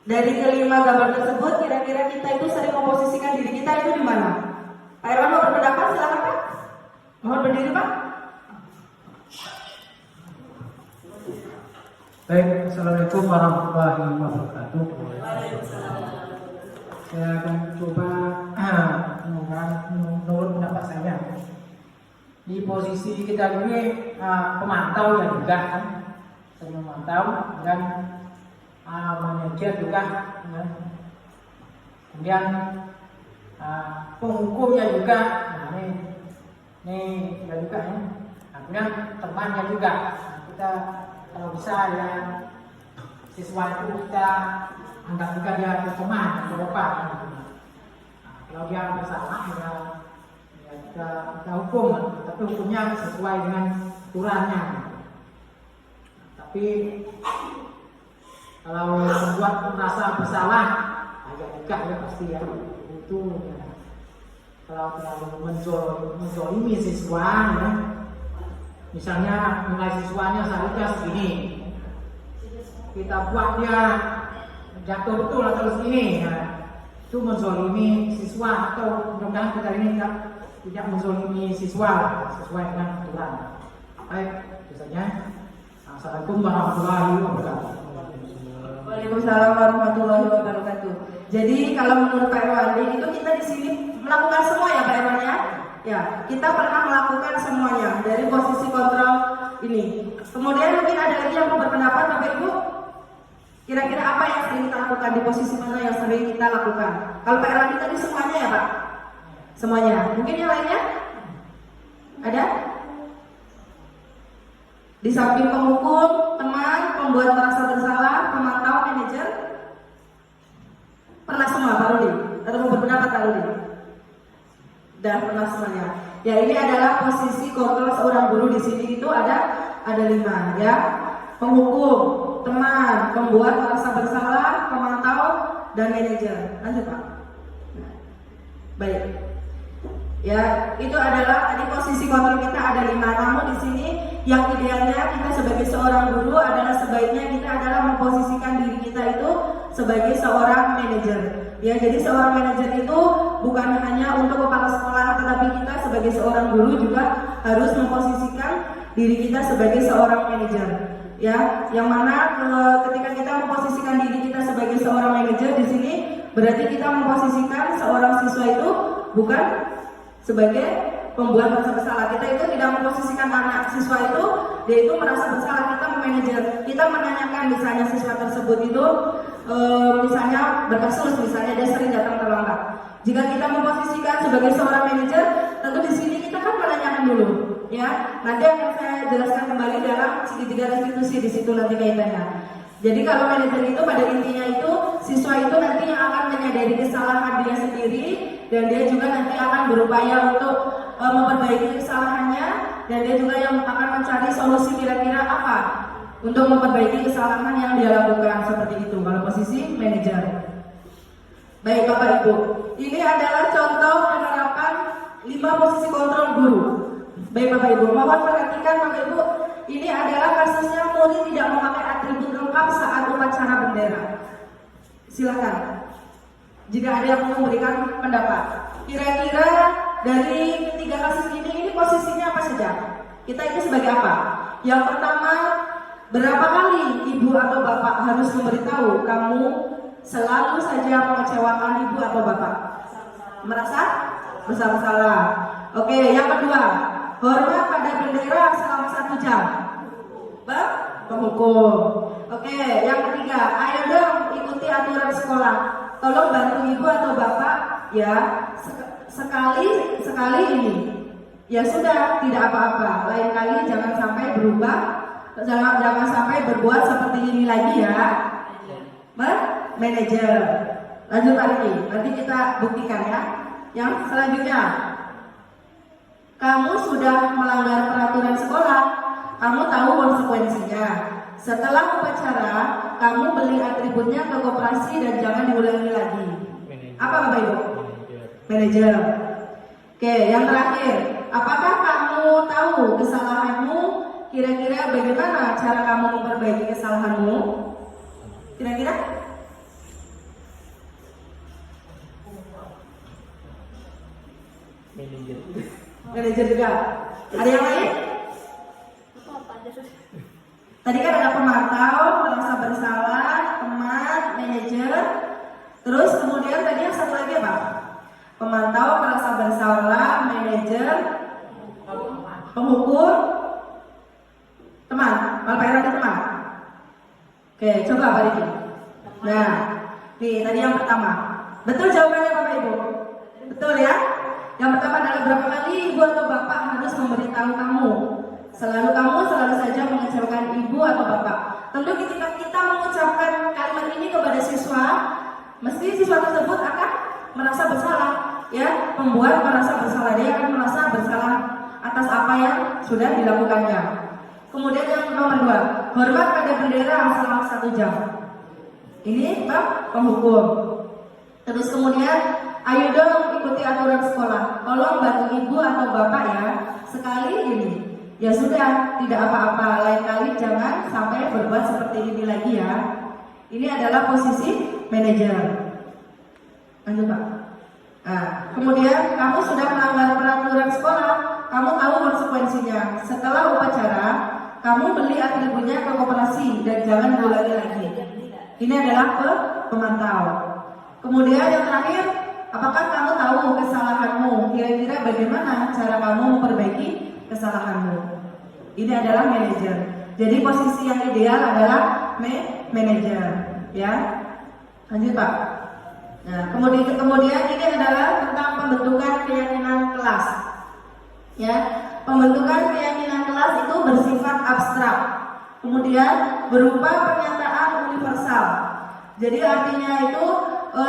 Dari kelima gambar tersebut, kira-kira kita itu sering memposisikan diri kita itu di mana? Pak Irwan mau berpendapat? Silakan Pak. Mohon berdiri Pak. Baik, Assalamualaikum warahmatullahi wabarakatuh. Saya akan coba menurut pendapat saya. Di posisi kita ini pemantau ya juga kan, saya memantau dan manajer juga, ya. Kemudian penghukumnya juga, nah, ini juga ya. Kemudian temannya juga, nah, kita kalau bisa ya siswa itu kita anggap juga dia teman, teman. Nah, kalau dia bersalah ya kita hukum, tapi hukumnya sesuai dengan aturannya. Tapi kalau membuat merasa bersalah, agak juga ya pasti ya itu ya. Kalau terlalu menzolimi siswa, ya. Misalnya nilai siswanya seharusnya segini, kita buat dia jatuh betul atau segini, ya. Itu menzolimi siswa atau mudah-mudahan kita ini tidak menzolimi siswa sesuai dengan aturan. Baik, biasanya. Assalamualaikum warahmatullahi wabarakatuh. Waalaikumsalam warahmatullahi wabarakatuh. Jadi kalau menurut Pak Irwandi itu kita di sini melakukan semua ya Pak Irwan ya. Ya, kita pernah melakukan semuanya dari posisi kontrol ini. Kemudian mungkin ada lagi yang mau berpendapat Bapak Ibu. Kira-kira apa yang sering kita lakukan di posisi mana yang sering kita lakukan? Kalau Pak Irwandi tadi semuanya ya Pak. Semuanya. Mungkin yang lainnya? Ada? Di samping penghukum, teman, pembuat merasa bersalah, pemantau, manajer, pernah semua Pak Rudi? Atau mau berpendapat Pak Rudi? Dan pernah semuanya. Ya, ini adalah posisi kontrol seorang guru di sini itu ada 5 ya. Penghukum, teman, pembuat merasa bersalah, pemantau, dan manajer. Lanjut Pak. Baik. Ya, itu adalah tadi posisi kontrol kita ada 5. Namun di sini yang idealnya kita sebagai seorang guru adalah sebaiknya kita adalah memposisikan diri kita itu sebagai seorang manajer. Ya, jadi seorang manajer itu bukan hanya untuk kepala sekolah, tetapi kita sebagai seorang guru juga harus memposisikan diri kita sebagai seorang manajer. Ya, yang mana ketika kita memposisikan diri kita sebagai seorang manajer di sini, berarti kita memposisikan seorang siswa itu bukan sebagai pembuat merasa bersalah. Kita itu tidak memposisikan anak siswa itu, dia itu merasa bersalah. Kita memanajer, kita menanyakan misalnya siswa tersebut itu misalnya berkasus, misalnya dia sering datang terlambat. Jika kita memposisikan sebagai seorang manajer, tentu di sini kita kan menanyakan dulu, ya. Nanti akan saya jelaskan kembali dalam segitiga restitusi di situ nanti kaitannya. Jadi kalau manajer itu pada intinya itu siswa itu nanti yang akan menyadari kesalahan dia sendiri dan dia juga nanti akan berupaya untuk memperbaiki kesalahannya dan dia juga yang akan mencari solusi kira-kira apa untuk memperbaiki kesalahan yang dia lakukan seperti itu kalau posisi manajer. Baik Bapak Ibu, ini adalah contoh penerapan 5 posisi kontrol guru. Baik Bapak Ibu, mohon perhatikan Bapak Ibu, ini adalah kasusnya murid tidak memakai atribut lengkap saat upacara bendera. Silakan, jika ada yang mau memberikan pendapat. Kira-kira dari ketiga kasus ini posisinya apa saja? Kita ini sebagai apa? Yang pertama, berapa kali ibu atau bapak harus memberitahu kamu selalu saja mengecewakan ibu atau bapak? Merasa bersalah. Oke, yang kedua, hormat pada bendera selama 1 jam. Penghukum. Oke, yang ketiga, ayo dong ikuti aturan sekolah. Tolong bantu ibu atau bapak ya sekali ini. Ya sudah, tidak apa-apa. Lain kali jangan sampai berubah, jangan sampai berbuat seperti ini lagi ya. Manajer. Lanjut lagi, nanti kita buktikan ya. Yang selanjutnya, kamu sudah melanggar peraturan sekolah, kamu tahu konsekuensinya. Setelah upacara, kamu beli atributnya ke koperasi dan jangan diulangi lagi. Apa Bapak Ibu? Manajer. Oke, yang terakhir, apakah kamu tahu kesalahanmu? Kira-kira bagaimana cara kamu memperbaiki kesalahanmu? Kira-kira? Manajer juga. Ada yang lain? Tadi kan ada pemantau, merasa bersalah, teman, manajer. Terus kemudian tadi yang satu lagi apa? Pemantau, merasa bersalah, manajer, penghukum, teman. Kalau Pak ada teman. Oke, coba Pak Riki. Nah, nih tadi yang pertama. Betul jawabannya Bapak Ibu? Betul ya? Yang pertama adalah berapa kali ibu atau bapak harus memberitahu kamu. Selalu saja mengecewakan ibu atau bapak. Tentu ketika kita mengucapkan kalimat ini kepada siswa, mesti siswa tersebut akan merasa bersalah, ya, membuat merasa bersalah. Dia akan merasa bersalah atas apa yang sudah dilakukannya. Kemudian yang nomor 2, hormat pada bendera selama 1 jam. Ini bab penghukum. Terus kemudian, ayo dong ikuti aturan sekolah. Tolong bantu ibu atau bapak ya. Sekali ini. Ya sudah, tidak apa-apa. Lain kali jangan sampai berbuat seperti ini lagi ya. Ini adalah posisi manajer. Lanjut Pak. Nah, kemudian kamu sudah melanggar peraturan sekolah. Kamu tahu konsekuensinya. Setelah upacara, kamu beli atributnya ke koperasi dan jangan diulangi lagi. Ini adalah pemantau. Kemudian yang terakhir, apakah kamu tahu kesalahanmu? Kira-kira bagaimana cara kamu memperbaiki kesalahanmu? Ini adalah manajer. Jadi posisi yang ideal adalah manajer, ya. Lanjut Pak. Nah, kemudian ini adalah tentang pembentukan keyakinan kelas. Ya, pembentukan keyakinan kelas itu bersifat abstrak. Kemudian berupa pernyataan universal. Jadi artinya itu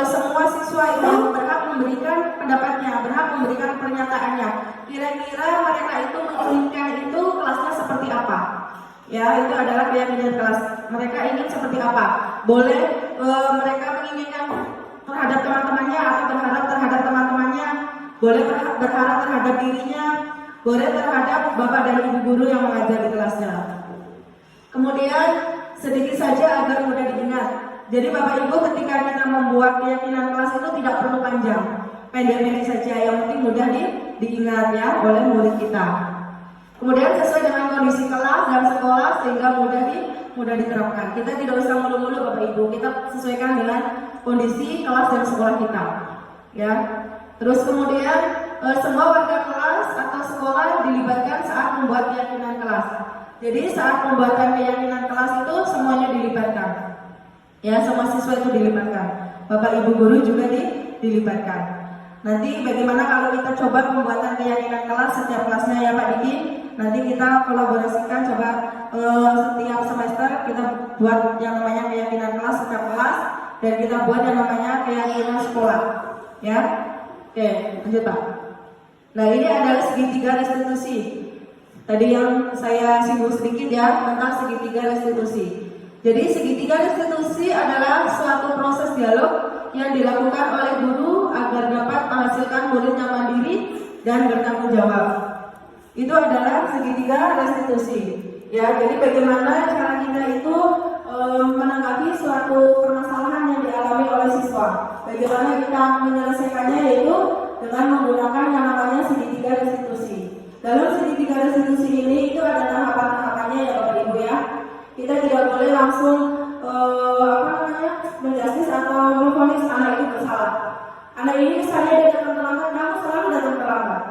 semua siswa itu berhak memberikan pendapatnya, berhak memberikan pernyataannya. Kira-kira mereka itu menginginkan itu kelasnya seperti apa? Ya, itu adalah keyakinan kelas. Mereka ingin seperti apa? Boleh mereka menginginkan terhadap teman-temannya atau berharap terhadap teman-temannya, boleh berharap terhadap dirinya, boleh terhadap bapak dan ibu guru yang mengajar di kelasnya. Kemudian sedikit saja agar mudah diingat. Jadi Bapak Ibu ketika kita membuat keyakinan kelas itu tidak perlu panjang, pendek-pendek saja, yang penting mudah diingat ya oleh murid kita. Kemudian sesuai dengan kondisi kelas dan sekolah sehingga mudah mudah diterapkan. Kita tidak usah mulu-mulu Bapak Ibu, kita sesuaikan dengan kondisi kelas dan sekolah kita. Ya. Terus kemudian semua warga kelas atau sekolah dilibatkan saat membuat keyakinan kelas. Jadi saat pembuatan keyakinan kelas itu semuanya dilibatkan. Ya, semua siswa itu dilibatkan. Bapak Ibu guru juga dilibatkan. Nanti bagaimana kalau kita coba pembuatan keyakinan kelas setiap kelasnya ya Pak Diki? Nanti kita kolaborasikan coba setiap semester kita buat yang namanya keyakinan kelas setiap kelas dan kita buat yang namanya keyakinan sekolah. Ya. Oke, lanjut Pak. Nah, ini adalah segitiga restitusi. Tadi yang saya singgung sedikit ya tentang segitiga restitusi. Jadi segitiga restitusi adalah suatu proses dialog yang dilakukan oleh guru agar dapat menghasilkan murid yang mandiri dan bertanggung jawab. Itu adalah segitiga restitusi. Ya, jadi bagaimana cara kita itu menanggapi suatu permasalahan yang dialami oleh siswa. Bagaimana kita menyelesaikannya yaitu dengan menggunakan yang namanya segitiga restitusi. Dalam segitiga restitusi ini itu ada tahapan-tahapannya ya Bapak Ibu ya. Kita tidak boleh langsung menjustis atau memvonis anak itu bersalah. Anak ini misalnya dia datang terlambat, kamu selalu datang terlambat.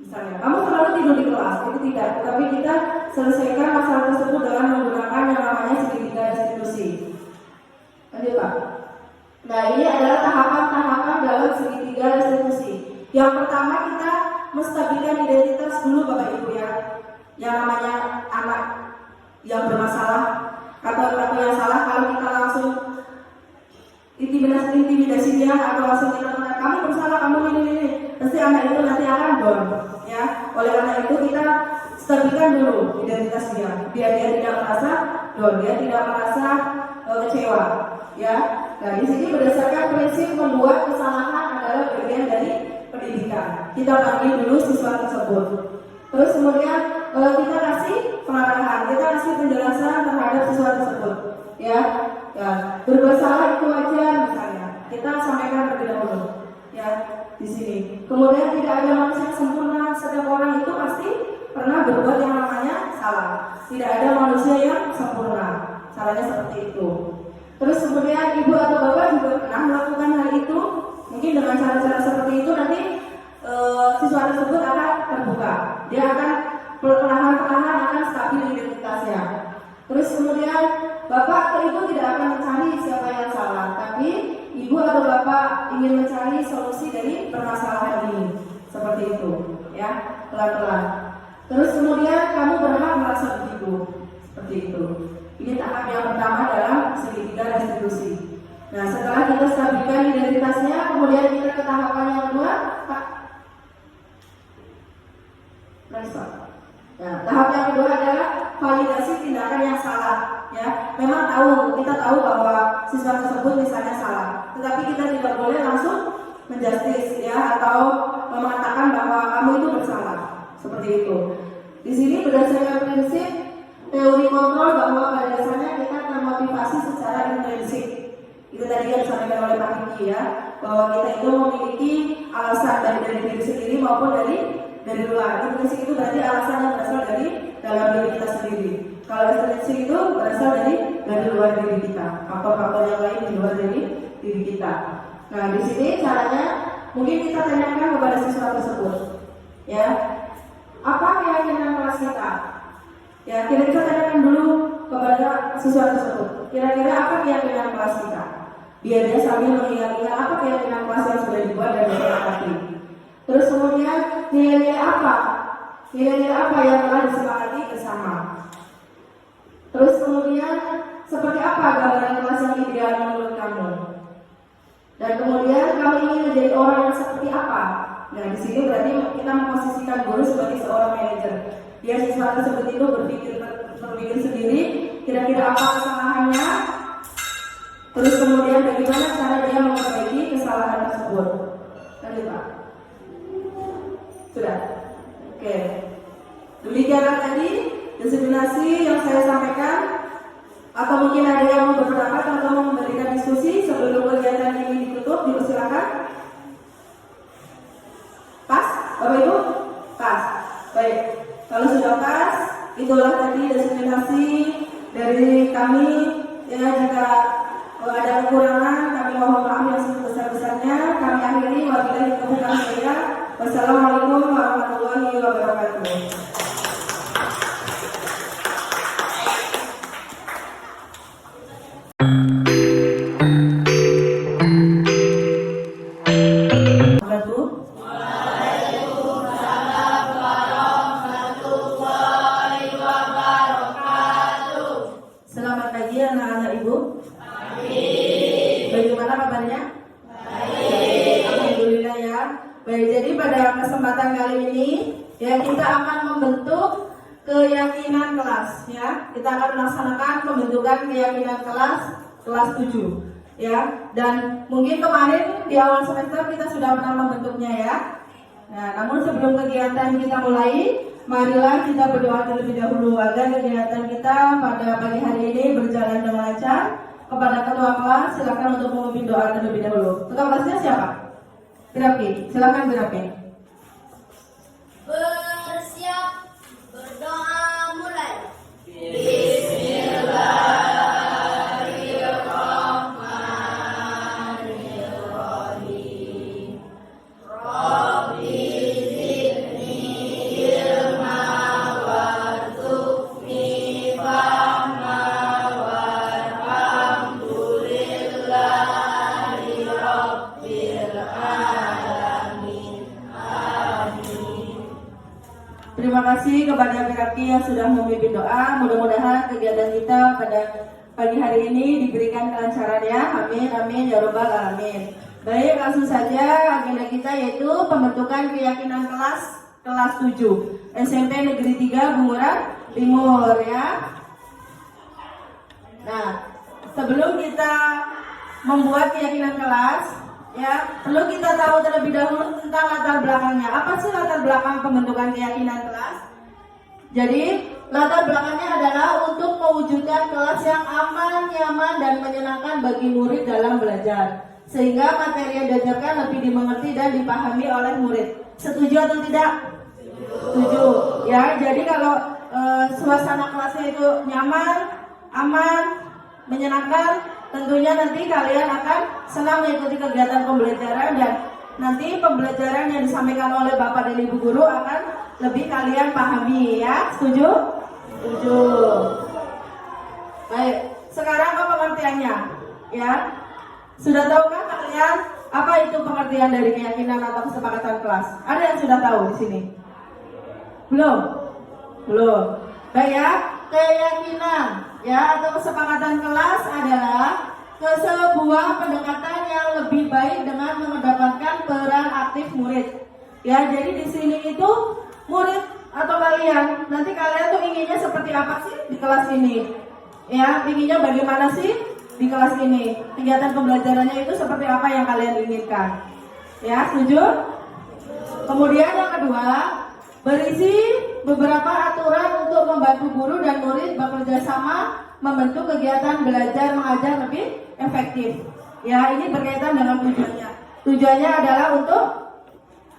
Misalnya, kamu selalu tidur di kelas, itu tidak. Tetapi kita selesaikan masalah tersebut dengan menggunakan yang namanya segitiga restitusi. Lanjut Pak. Nah, ini adalah tahapan-tahapan dalam segitiga restitusi. Yang pertama kita menstabilkan identitas dulu Bapak Ibu ya. Yang namanya anak yang bermasalah atau yang salah, kalau kita langsung intimidasi dia atau langsung kita mengatakan kamu bersalah, kamu ini, pasti anak itu nanti akan down ya. Oleh karena itu kita stabilkan dulu identitas dia biar dia tidak merasa down, dia tidak merasa kecewa ya. Nah, di sini berdasarkan prinsip membuat kesalahan adalah bagian dari pendidikan. Kita panggil dulu siswa tersebut. Terus kemudian kita kasih pengarahan, kita kasih penjelasan terhadap siswa tersebut, ya. Berbuat salah itu wajar misalnya. Kita sampaikan terlebih dahulu, ya, di sini. Kemudian tidak ada manusia yang sempurna. Setiap orang itu pasti pernah berbuat yang namanya salah. Tidak ada manusia yang sempurna. Salahnya seperti itu. Terus kemudian ibu atau bapak juga pernah melakukan hal itu. Mungkin dengan cara-cara seperti itu nanti siswa tersebut akan terbuka. Dia akan perlahan-lahan akan stabil identitasnya. Terus kemudian bapak atau ibu tidak akan mencari siapa yang salah, tapi ibu atau bapak ingin mencari solusi dari permasalahan ini. Seperti itu, ya, pelan-pelan. Terus kemudian kamu berhak merasa begitu, seperti itu. Ini tahap yang pertama dalam segitiga restitusi. Nah, setelah kita stabilkan identitasnya, kemudian kita ke tahapan yang kedua, Pak. Nah, tahap yang kedua adalah validasi tindakan yang salah. Ya, memang kita tahu bahwa siswa tersebut misalnya salah, tetapi kita tidak boleh langsung menjustis ya atau mengatakan bahwa kamu itu bersalah. Seperti itu. Di sini berdasarkan prinsip teori kontrol bahwa pada dasarnya kita termotivasi secara intrinsik. Itu tadi yang disampaikan oleh Pak Diki ya, bahwa kita itu memiliki alasan dari diri sendiri maupun dari luar. Intrinsik itu berarti alasan yang berasal dari dalam diri kita sendiri. Kalau ekstrinsik itu berasal dari luar diri kita, faktor-faktor yang lain di luar dari diri kita. Nah, di sini caranya mungkin kita tanyakan kepada siswa tersebut, ya, apa keyakinan kelas kita? Ya, kita tanyakan dulu kepada siswa tersebut. Kira-kira apa keyakinan kelas kita? Biar dia sambil mengingat-ingat apa keyakinan kelas yang sudah dibuat dan disepakati. Terus kemudian nilai-nilai apa? Nilai-nilai apa yang telah disepakati bersama? Terus kemudian seperti apa gambaran kelas yang ideal menurut kamu? Dan kemudian kamu ingin menjadi orang yang seperti apa? Nah, di sini berarti kita memposisikan guru sebagai seorang manajer. Dia siswa tersebut itu berpikir sendiri, kira-kira apa kesalahannya? Terus kemudian bagaimana cara dia memperbaiki kesalahan tersebut? Lanjut Pak. Sudah? Oke. Demikianlah tadi diseminasi yang saya sampaikan. Atau mungkin ada yang mau berpendapat atau mau memberikan diskusi sebelum kegiatan ini ditutup, dipersilakan. Pas? Bapak Ibu? Pas. Baik. Kalau sudah pas, itulah tadi diseminasi Dari kami ya jika ada kekurangan kami mohon maaf yang sebesar-besarnya. Kami akhiri wabillahi taufiq wal hidayah. Wassalamualaikum warahmatullahi wabarakatuh. Selamat pagi anak-anak ibu. Bagaimana kabarnya? Alhamdulillah ya. Baik, jadi pada kesempatan kali ini ya kita akan membentuk keyakinan kelas ya. Kita akan melaksanakan pembentukan keyakinan kelas 7 ya. Dan mungkin kemarin di awal semester kita sudah pernah membentuknya ya. Nah, namun sebelum kegiatan kita mulai, marilah kita berdoa terlebih dahulu agar kegiatan kita pada pagi hari ini berjalan dengan lancar. Kepada ketua kelas, silakan untuk memimpin doa terlebih dahulu. Ketua kelasnya siapa? Birapi, silakan Birapi. Bersiap, berdoa mulai. Terima kasih kepada Birapi yang sudah memimpin doa. Mudah-mudahan kegiatan kita pada pagi hari ini diberikan kelancaran ya. Amin, amin, ya robbal alamin. Baik, langsung saja agenda kita yaitu pembentukan keyakinan kelas 7 SMP Negeri 3 Bunguran Timur ya. Nah, sebelum kita membuat keyakinan kelas ya, perlu kita tahu terlebih dahulu tentang latar belakangnya. Apa sih latar belakang pembentukan keyakinan kelas? Jadi, latar belakangnya adalah untuk mewujudkan kelas yang aman, nyaman, dan menyenangkan bagi murid dalam belajar, sehingga materi yang diajarkan lebih dimengerti dan dipahami oleh murid. Setuju atau tidak? Setuju. Ya, jadi kalau suasana kelasnya itu nyaman, aman, menyenangkan, tentunya nanti kalian akan senang mengikuti kegiatan pembelajaran dan nanti pembelajaran yang disampaikan oleh Bapak dan Ibu Guru akan lebih kalian pahami ya. Setuju? Setuju. Baik, sekarang apa pengertiannya? Ya. Sudah tahukah kalian apa itu pengertian dari keyakinan atau kesepakatan kelas? Ada yang sudah tahu di sini? Belum? Belum. Baik ya, keyakinan ya atau kesepakatan kelas adalah sebuah pendekatan yang lebih baik dengan mendapatkan peran aktif murid. Ya, jadi di sini itu murid atau kalian nanti kalian tuh inginnya seperti apa sih di kelas ini? Ya, inginnya bagaimana sih di kelas ini? Kegiatan pembelajarannya itu seperti apa yang kalian inginkan? Ya, setuju? Kemudian yang kedua, berisi beberapa aturan untuk membantu guru dan murid bekerja sama membentuk kegiatan belajar mengajar lebih efektif. Ya, ini berkaitan dengan tujuannya. Tujuannya adalah untuk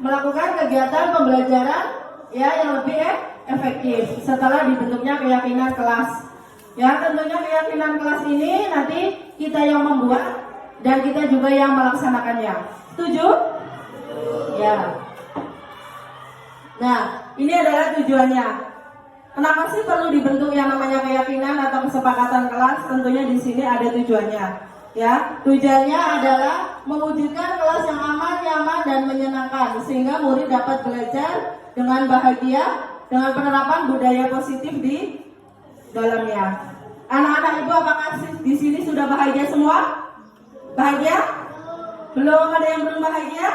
melakukan kegiatan pembelajaran ya yang lebih efektif setelah dibentuknya keyakinan kelas. Ya, tentunya keyakinan kelas ini nanti kita yang membuat dan kita juga yang melaksanakannya. Setuju? Ya. Nah, ini adalah tujuannya. Kenapa sih perlu dibentuk yang namanya keyakinan atau kesepakatan kelas? Tentunya di sini ada tujuannya. Ya, tujuannya adalah mewujudkan kelas yang aman, nyaman, dan menyenangkan sehingga murid dapat belajar dengan bahagia dengan penerapan budaya positif di dalamnya. Anak-anak ibu apakah di sini sudah bahagia semua? Bahagia? Belum ada yang belum bahagia?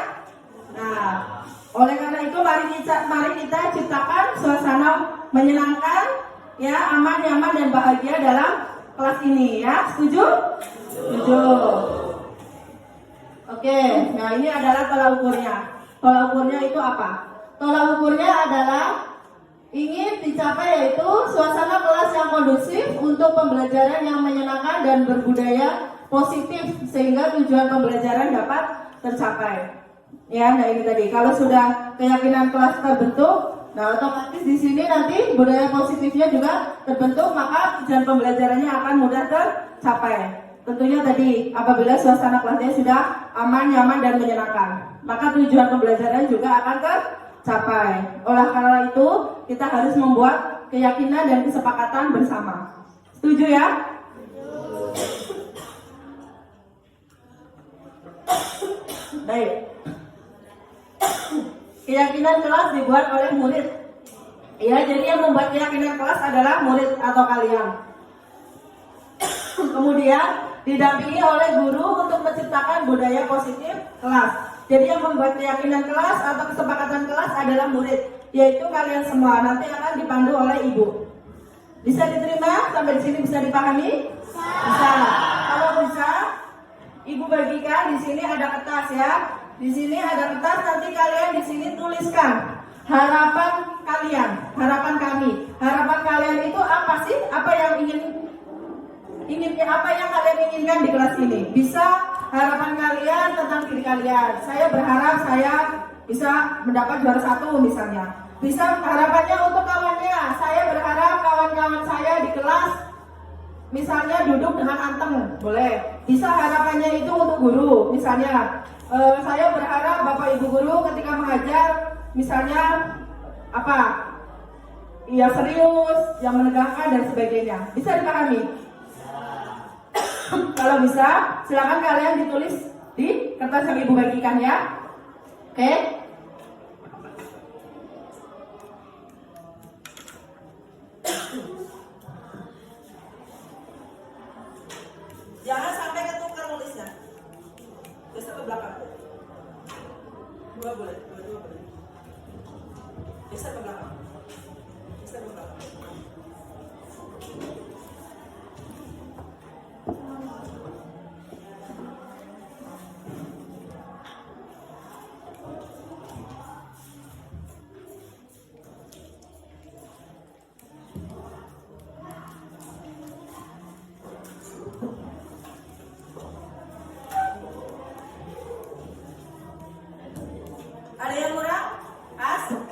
Nah, oleh karena itu mari kita ciptakan suasana menyenangkan, ya aman, nyaman, dan bahagia dalam kelas ini, ya. Setuju? Setuju. Oke, nah ini adalah tolak ukurnya. Tolak ukurnya itu apa? Tolak ukurnya adalah ingin dicapai yaitu suasana kelas yang kondusif untuk pembelajaran yang menyenangkan dan berbudaya positif sehingga tujuan pembelajaran dapat tercapai. Ya, nah ini tadi. Kalau sudah keyakinan kelas terbentuk, Nah, otomatis di sini nanti budaya positifnya juga terbentuk, maka tujuan pembelajarannya akan mudah tercapai. Tentunya tadi apabila suasana kelasnya sudah aman, nyaman, dan menyenangkan, maka tujuan pembelajaran juga akan tercapai. Oleh karena itu, kita harus membuat keyakinan dan kesepakatan bersama. Setuju ya? Baik. Keyakinan kelas dibuat oleh murid. Ya, jadi yang membuat keyakinan kelas adalah murid atau kalian. Kemudian didampingi oleh guru untuk menciptakan budaya positif kelas. Jadi yang membuat keyakinan kelas atau kesepakatan kelas adalah murid, yaitu kalian semua. Nanti akan dipandu oleh ibu. Bisa diterima? Sampai di sini bisa dipahami? Bisa. Kalau bisa, ibu bagikan di sini ada kertas ya. Di sini ada kertas, nanti kalian di sini tuliskan harapan kalian, harapan kami. Harapan kalian itu apa sih? Apa yang apa yang kalian inginkan di kelas ini? Bisa harapan kalian tentang diri kalian. Saya berharap saya bisa mendapat juara 1 misalnya. Bisa harapannya untuk kawannya. Saya berharap kawan-kawan saya di kelas misalnya duduk dengan anteng, boleh. Bisa harapannya itu untuk guru, misalnya saya berharap Bapak Ibu guru ketika mengajar misalnya apa? Iya serius, yang menegakkan dan sebagainya. Bisa dipahami? Kalau bisa, silakan kalian ditulis di kertas yang Ibu bagikan ya. Oke? Jangan sampai ketukar nulisnya. Geser ke belakang. Dua boleh, dua boleh. Geser ke belakang. Geser ke belakang. Ada yang kurang? Pas? Nah.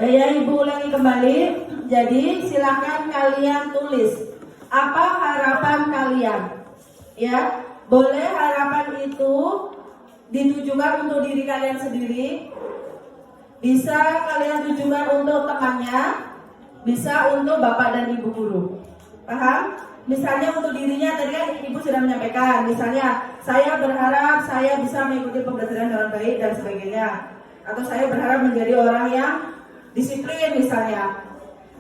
Ya, Ibu ulangi kembali. Jadi silakan kalian tulis apa harapan kalian. Ya, boleh harapan itu ditujukan untuk diri kalian sendiri. Bisa kalian tujukan untuk temannya, bisa untuk Bapak dan Ibu guru. Paham? Misalnya untuk dirinya tadi kan Ibu sudah menyampaikan, misalnya saya berharap saya bisa mengikuti pembelajaran dengan baik dan sebagainya. Atau saya berharap menjadi orang yang disiplin misalnya.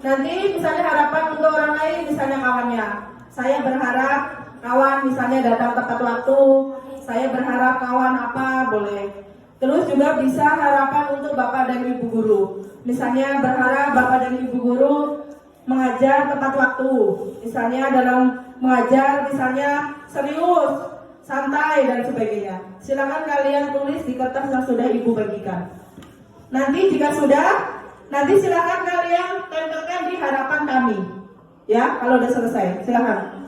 Nanti misalnya harapan untuk orang lain, misalnya kawannya. Saya berharap kawan misalnya datang tepat waktu. Saya berharap kawan apa boleh. Terus juga bisa harapan untuk Bapak dan Ibu guru. Misalnya berharap Bapak dan Ibu guru mengajar tepat waktu. Misalnya dalam mengajar, misalnya serius, santai, dan sebagainya. Silakan kalian tulis di kertas yang sudah Ibu bagikan. Nanti jika sudah, nanti silakan kalian tempelkan di harapan kami. Ya, kalau udah selesai, silakan.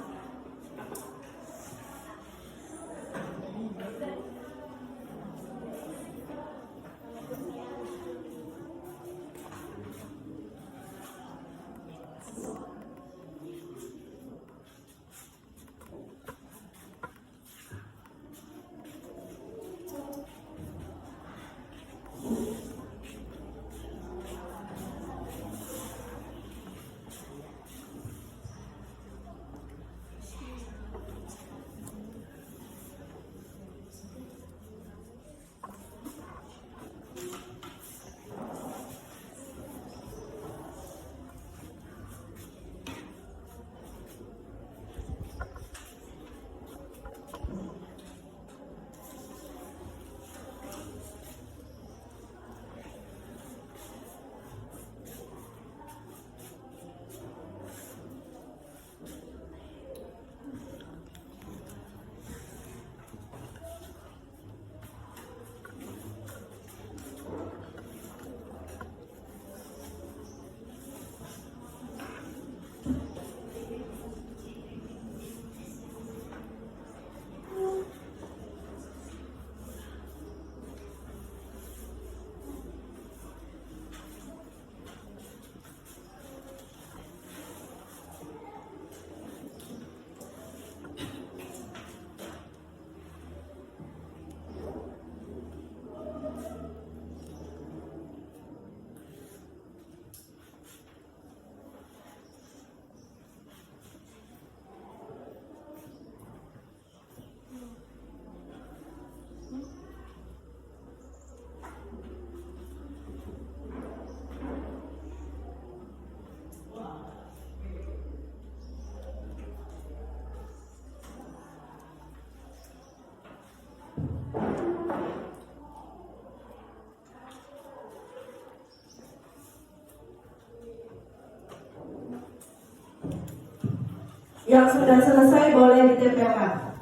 Yang sudah selesai boleh ditempelkan.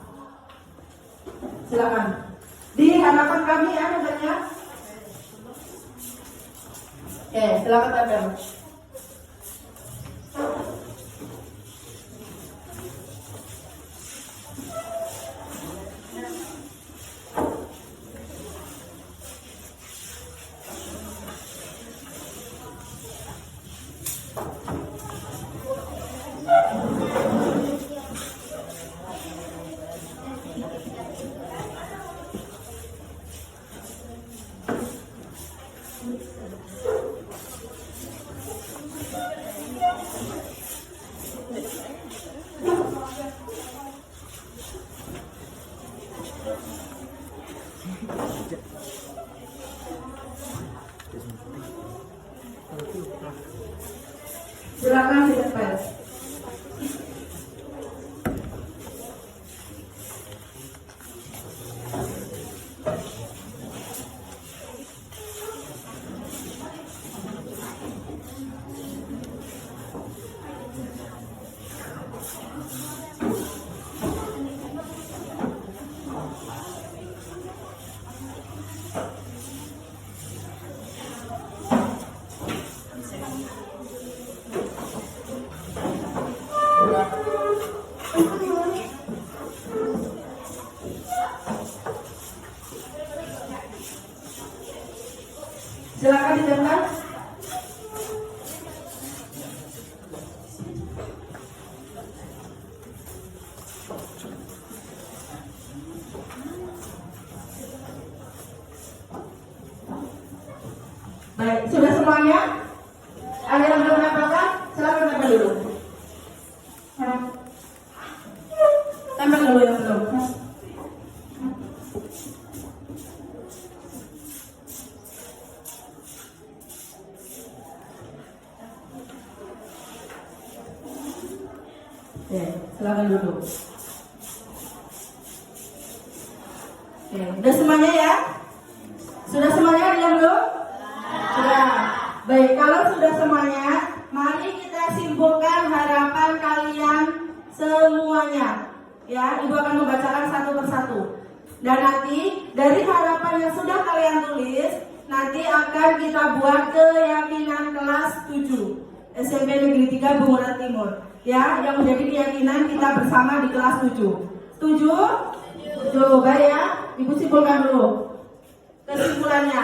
Silakan. Di hadapan kami ya namanya. Silakan tempel. Silakan ditempel. Silakan ditempel. Baik, sudah semuanya? Ada yang belum menempelkan? Silakan tempel dulu. Tempel dulu yang belum. Silakan duduk. Udah semuanya ya? Sudah semuanya diam belum? Sudah. Baik, kalau sudah semuanya, mari kita simpulkan harapan kalian semuanya. Ya, Ibu akan membacakan satu persatu. Dan nanti dari harapan yang sudah kalian tulis, nanti akan kita buat keyakinan kelas 7 SMP Negeri 3 Bunguran Timur. Ya, yang menjadi keyakinan kita bersama di kelas 7. Setuju? Setuju. Baik ya, Ibu simpulkan dulu kesimpulannya.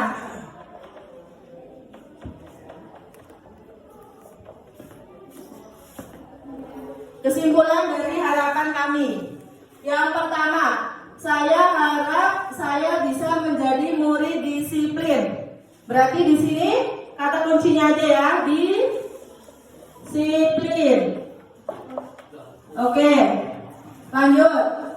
Kesimpulan dari harapan kami. Yang pertama, saya harap saya bisa menjadi murid disiplin. Berarti di sini kata kuncinya aja ya, disiplin. Oke, lanjut.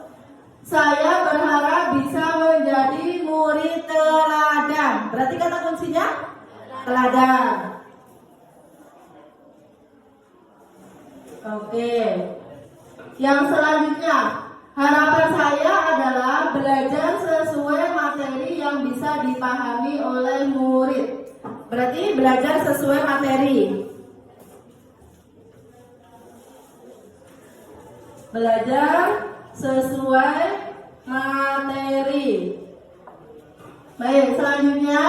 Saya berharap bisa menjadi murid teladan. Berarti kata kuncinya teladan. Oke. Yang selanjutnya, harapan saya adalah belajar sesuai materi yang bisa dipahami oleh murid. Berarti belajar sesuai materi. Belajar sesuai materi. Baik, selanjutnya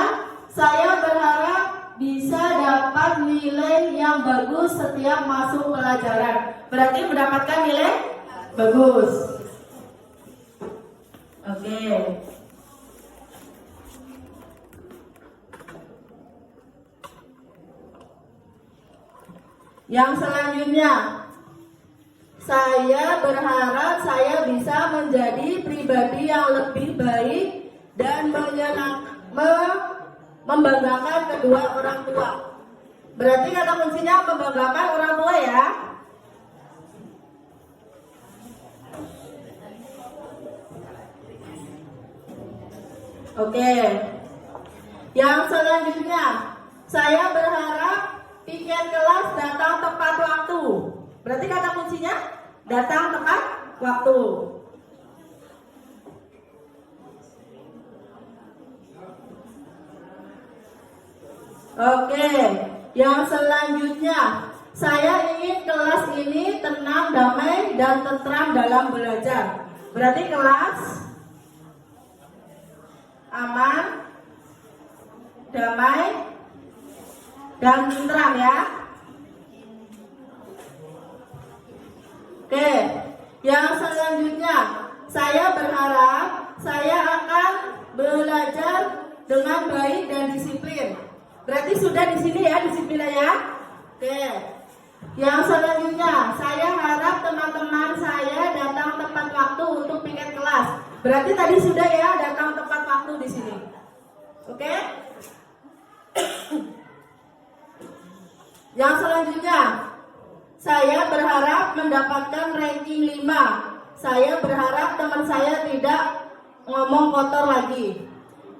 saya berharap bisa dapat nilai yang bagus setiap masuk pelajaran. Berarti mendapatkan nilai bagus. Oke. Yang selanjutnya, saya berharap saya bisa menjadi pribadi yang lebih baik dan membanggakan kedua orang tua. Berarti kata kuncinya membanggakan orang tua ya. Oke. Yang selanjutnya, saya berharap piket kelas datang tepat waktu. Berarti kata kuncinya datang tepat waktu. Oke, yang selanjutnya, saya ingin kelas ini tenang, damai, dan tentram dalam belajar. Berarti kelas aman, damai, dan tentram ya. Oke, yang selanjutnya, saya berharap saya akan belajar dengan baik dan disiplin. Berarti sudah di sini ya disiplinnya ya. Oke. Yang selanjutnya, saya harap teman-teman saya datang tepat waktu untuk piket kelas. Berarti tadi sudah ya datang tepat waktu di sini. Oke? Yang selanjutnya, saya berharap mendapatkan ranking 5. Saya berharap teman saya tidak ngomong kotor lagi.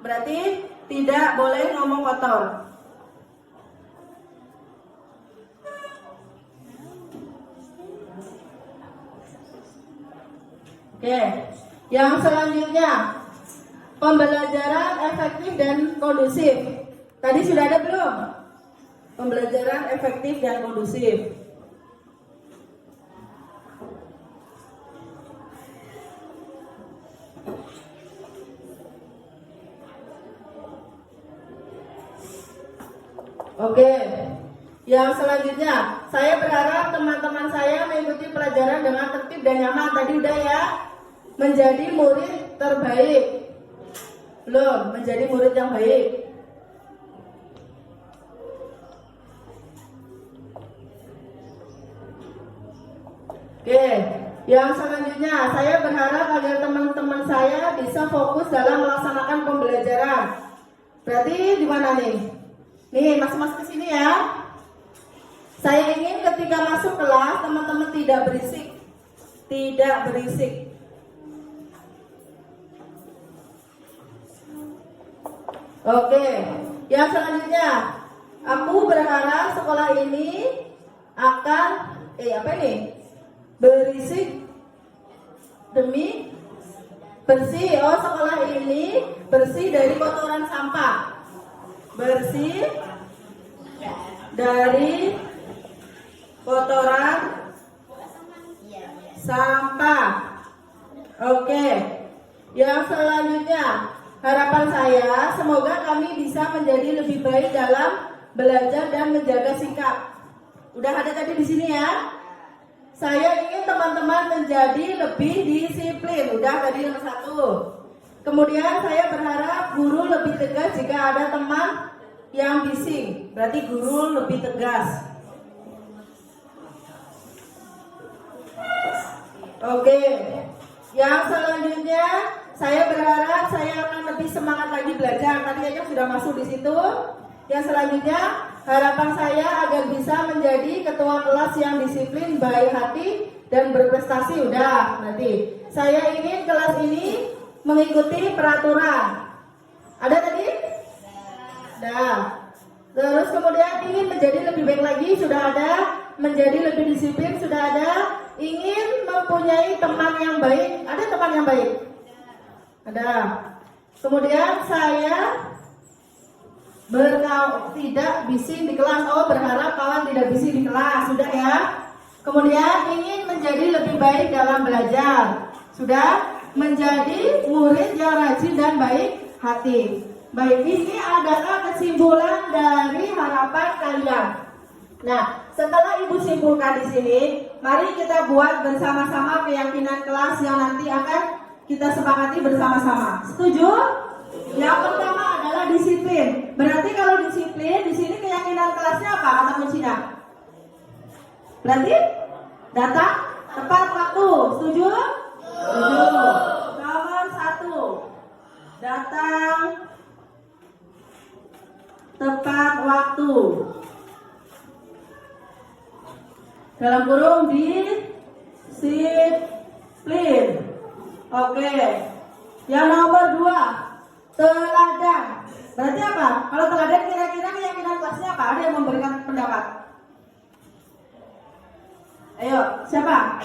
Berarti tidak boleh ngomong kotor. Oke, yang selanjutnya, pembelajaran efektif dan kondusif. Tadi sudah ada belum? Pembelajaran efektif dan kondusif. Oke, yang selanjutnya, saya berharap teman-teman saya mengikuti pelajaran dengan tertib dan nyaman. Tadi udah ya. Menjadi murid terbaik. Belum, menjadi murid yang baik. Oke, yang selanjutnya, saya berharap agar teman-teman saya bisa fokus dalam melaksanakan pembelajaran. Berarti di mana nih? Nih, masuk ke sini ya. Saya ingin ketika masuk kelas, teman-teman tidak berisik. Tidak berisik. Oke, yang selanjutnya, aku berharap sekolah ini akan berisik demi bersih. Oh, sekolah ini bersih dari kotoran sampah. Bersih dari kotoran sampah. Oke. Yang selanjutnya, harapan saya semoga kami bisa menjadi lebih baik dalam belajar dan menjaga sikap. Udah ada tadi di sini ya. Saya ingin teman-teman menjadi lebih disiplin. Udah tadi nomor 1. Kemudian saya berharap guru lebih tegas jika ada teman yang bising. Berarti guru lebih tegas. Oke. Yang selanjutnya, saya berharap saya akan lebih semangat lagi belajar. Tadi aja sudah masuk di situ. Yang selanjutnya, harapan saya agar bisa menjadi ketua kelas yang disiplin, baik hati, dan berprestasi. Udah, nanti. Saya ingin kelas ini mengikuti peraturan. Ada tadi? Nah. Terus kemudian ingin menjadi lebih baik lagi, sudah ada. Menjadi lebih disiplin, sudah ada. Ingin mempunyai teman yang baik. Ada teman yang baik? Ada. Kemudian saya tidak bising di kelas. Oh, berharap kawan tidak bising di kelas. Sudah ya. Kemudian ingin menjadi lebih baik dalam belajar. Sudah. Menjadi murid yang rajin dan baik hati. Baik, ini adalah kesimpulan dari harapan kalian. Nah, setelah Ibu simpulkan di sini, mari kita buat bersama-sama keyakinan kelas yang nanti akan kita sepakati bersama-sama. Setuju? Yang pertama adalah disiplin. Berarti kalau disiplin, di sini keyakinan kelasnya apa? Kata kuncinya. Berarti datang tepat waktu. Setuju? Setuju. Nomor 1. Datang tepat waktu. Dalam kurung disiplin. Oke. Yang nomor 2, teladan. Berarti apa? Kalau teladan kira-kira keyakinan kelasnya apa? Ada yang memberikan pendapat? Ayo, siapa?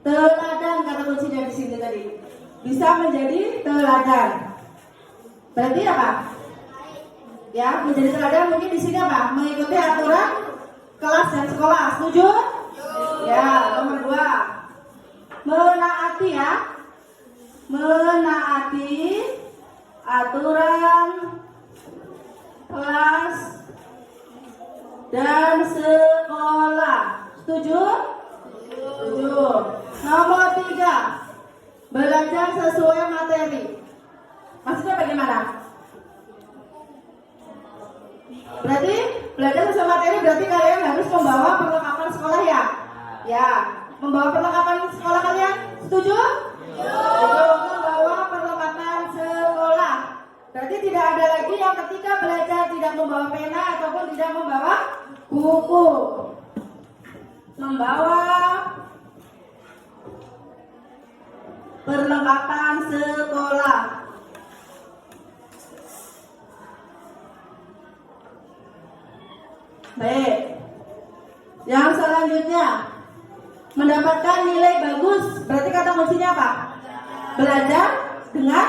Teladan kata kuncinya di sini tadi. Bisa menjadi teladan. Berarti apa? Ya, menjadi teladan mungkin di sini apa? Mengikuti aturan kelas dan sekolah. Setuju? Ya, nomor 2. Menaati ya. Menaati aturan kelas dan sekolah. Setuju? Setuju. Nomor 3. Belajar sesuai materi. Maksudnya bagaimana? Berarti belajar sesuai materi berarti kalian harus membawa perlengkapan sekolah ya? Ya, membawa perlengkapan sekolah kalian? Setuju? Setuju. Membawa perlengkapan sekolah. Berarti tidak ada lagi yang ketika belajar tidak membawa pena ataupun tidak membawa buku. Membawa perlengkapan sekolah. Baik. Yang selanjutnya, mendapatkan nilai bagus. Berarti kata kuncinya apa? Belajar dengan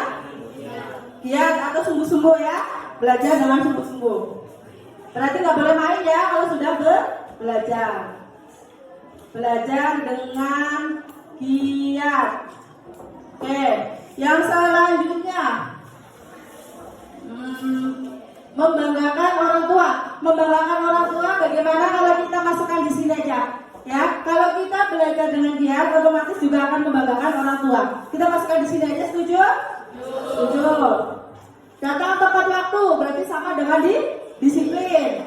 giat atau sungguh-sungguh ya. Belajar dengan sungguh-sungguh. Berarti nggak boleh main ya kalau sudah belajar. Belajar dengan giat. Oke. Yang selanjutnya, membanggakan orang tua. Membanggakan orang tua bagaimana kalau kita masukkan di sini aja? Ya, kalau kita belajar dengan giat, otomatis juga akan membanggakan orang tua. Kita masukkan di sini aja, setuju? Setuju. Datang tepat waktu, berarti sama dengan disiplin.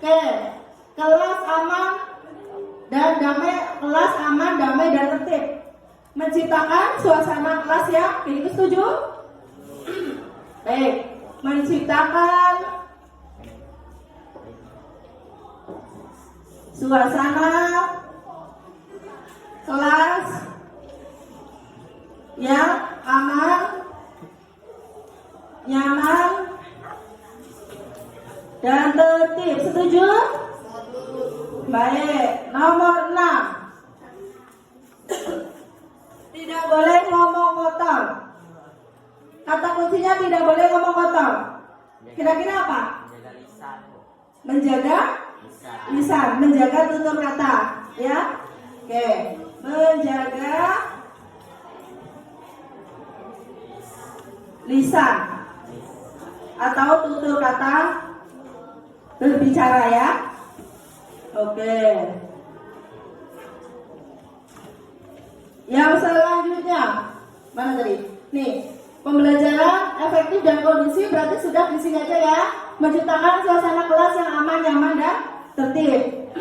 Oke, kelas aman dan damai, kelas aman, damai dan tertib. Menciptakan suasana kelas yang kayak gitu, setuju? Baik, menciptakan suasana kelas yang aman, nyaman, dan tertib. Setuju? Baik. Nomor 6. Tidak boleh ngomong kotor. Kata kuncinya tidak boleh ngomong kotor. Kira-kira apa? Menjaga lisan, menjaga tutur kata, ya. Oke, menjaga lisan atau tutur kata berbicara, ya. Oke. Yang selanjutnya mana tadi? Nih, pembelajaran efektif dan kondusif berarti sudah di sini aja ya. Menciptakan suasana kelas yang aman, nyaman dan tertib.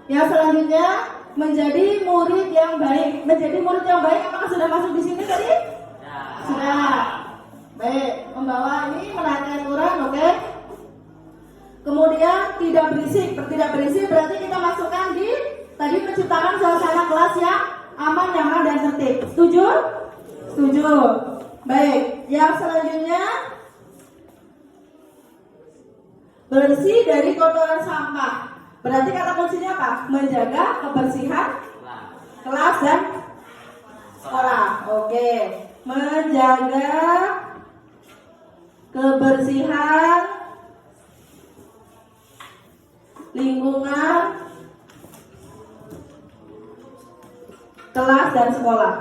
Yang selanjutnya menjadi murid yang baik. Menjadi murid yang baik apakah sudah masuk di sini tadi? Sudah. Baik, membawa ini menaati aturan, oke? Kemudian tidak berisik. Tidak berisik berarti kita masukkan di tadi menciptakan suasana kelas yang aman, nyaman dan tertib. Setuju? Setuju. Baik, yang selanjutnya bersih dari kotoran sampah. Berarti kata kuncinya apa? Menjaga kebersihan kelas dan sekolah. Oke. Menjaga kebersihan lingkungan kelas dan sekolah.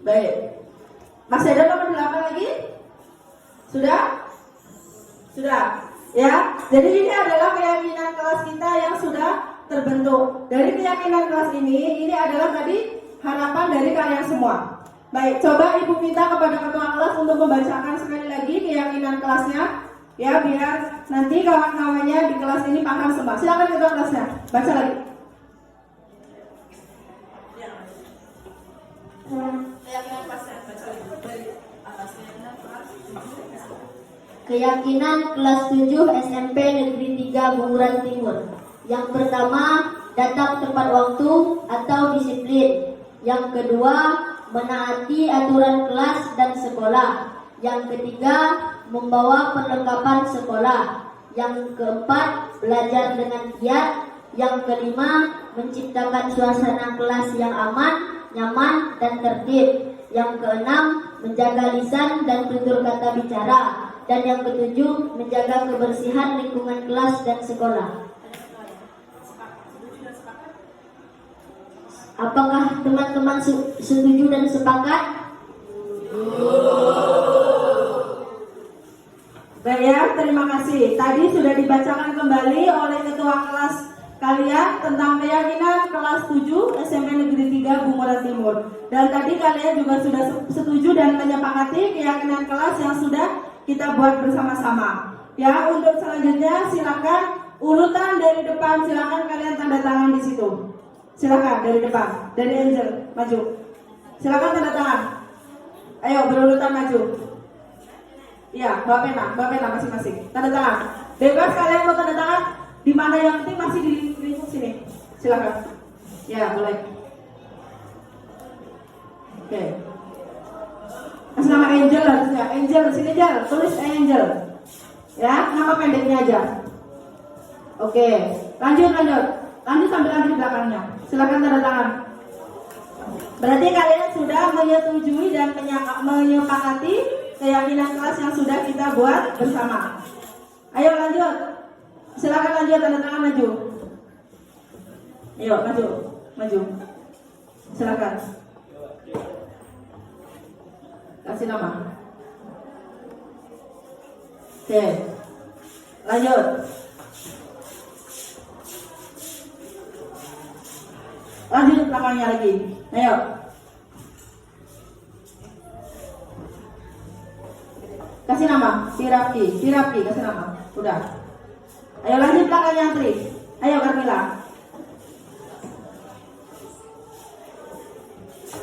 Baik. Masih ada nomor 8 lagi? Sudah? Sudah. Ya. Jadi ini adalah keyakinan kelas kita yang sudah terbentuk. Dari keyakinan kelas ini adalah tadi harapan dari kalian semua. Baik, coba Ibu minta kepada ketua kelas untuk membacakan sekali lagi keyakinan kelasnya, ya, biar nanti kawan-kawannya di kelas ini paham semua. Silakan ketua kelasnya, baca lagi. Keyakinan kelasnya, baca lagi. Keyakinan kelas 7 SMP Negeri 3 Bunguran Timur. Yang pertama, datang tepat waktu atau disiplin. Yang kedua, menaati aturan kelas dan sekolah. Yang ketiga, membawa perlengkapan sekolah. Yang keempat, belajar dengan giat. Yang kelima, menciptakan suasana kelas yang aman, nyaman, dan tertib. Yang keenam, menjaga lisan dan tutur kata bicara. Dan yang ketujuh, menjaga kebersihan lingkungan kelas dan sekolah. Apakah teman-teman setuju dan sepakat? Baik ya, terima kasih. Tadi sudah dibacakan kembali oleh ketua kelas kalian tentang keyakinan kelas 7 SMP Negeri 3 Bunguran Timur. Dan tadi kalian juga sudah setuju dan menyepakati keyakinan kelas yang sudah kita buat bersama-sama. Ya, untuk selanjutnya silakan urutan dari depan, silakan kalian tanda tangan di situ. Silakan dari depan, dari Angel maju. Silakan tanda tangan. Ayo berurutan maju. Iya, bawa pena masing-masing. Tanda tangan. Bebas kalian mau tanda tangan di mana, yang penting masih di lingkup sini. Silakan. Ya, boleh. Oke. Kasih nama Angel harusnya. Angel sini aja, tulis Angel. Ya, nama pendeknya aja. Oke, lanjut sambil nanti di belakangnya. Silakan tanda tangan. Berarti kalian sudah menyetujui dan menyepakati keyakinan kelas yang sudah kita buat bersama. Ayo lanjut. Silakan lanjut, tanda tangan maju. Ayo maju. Silakan. Kasih nama. Oke. Lanjut. Lanjut belakangnya lagi. Ayo. Kasih nama. Sirapki kasih nama. Udah. Ayo lanjut belakangnya antri. Ayo Carmila.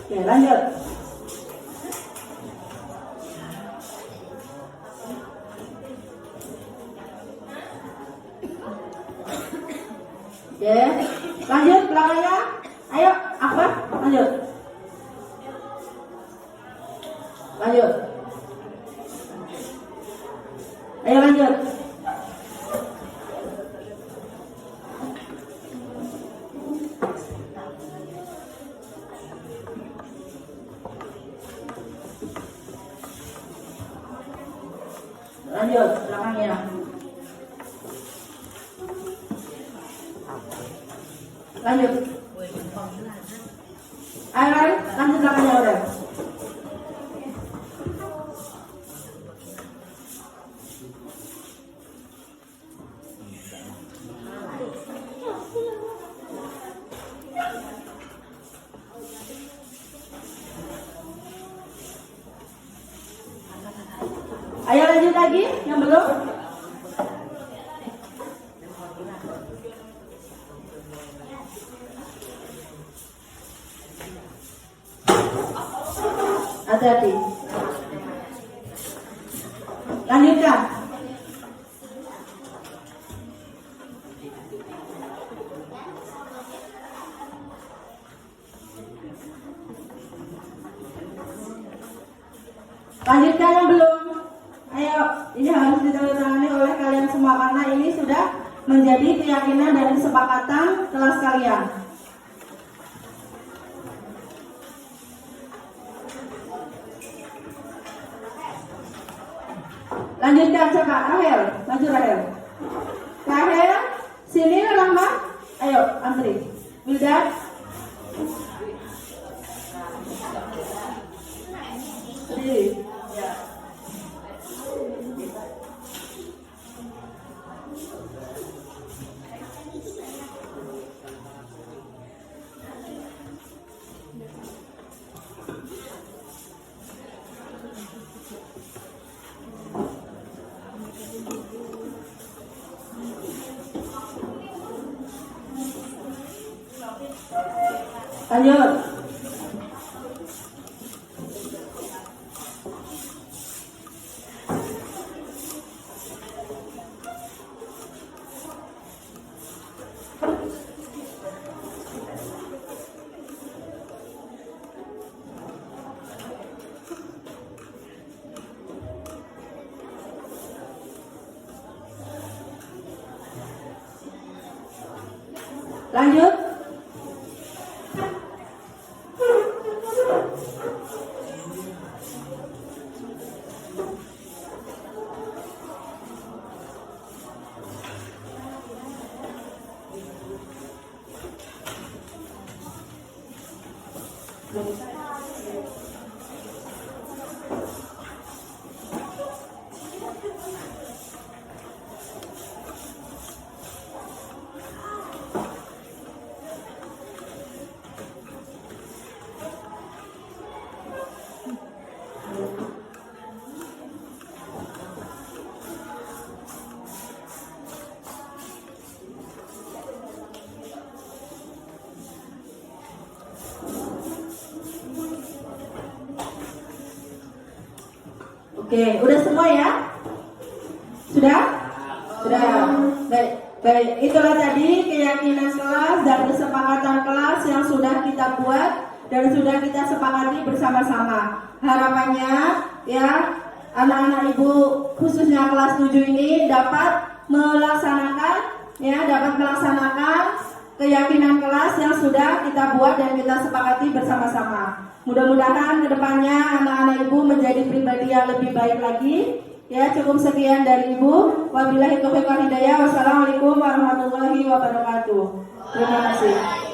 Oke, lanjut. Oke, lanjut belakangnya. Ayo, Akbar, lanjut. Ayo lanjut. Lanjut, belakangnya. Lanjut. Ayo, lanjut belakangnya udah. Ayo lanjut lagi, yang belum. Hati-hati. Lanjutkan. Lanjutkan yang belum. Ayo, ini harus ditandatangani oleh kalian semua karena ini sudah menjadi keyakinan dan kesepakatan kelas kalian. Lanjutkan siapa? Rahel, maju Rahel. Rahel, sini Rahma. Ayo, antri. Wildan. Sini. Ya. Lanjut. Lanjut. Oke, udah semua ya? Sudah? Sudah. Baik, baik. Itulah tadi keyakinan kelas dan kesepakatan kelas yang sudah kita buat dan sudah kita sepakati bersama-sama. Harapannya ya anak-anak ibu khususnya kelas 7 ini dapat melaksanakan keyakinan kelas yang sudah kita buat dan kita sepakati bersama-sama. Mudah-mudahan kedepannya anak-anak ibu menjadi pribadi yang lebih baik lagi. Ya, cukup sekian dari ibu. Wabillahi taufiq wal hidayah. Wassalamualaikum warahmatullahi wabarakatuh. Terima kasih.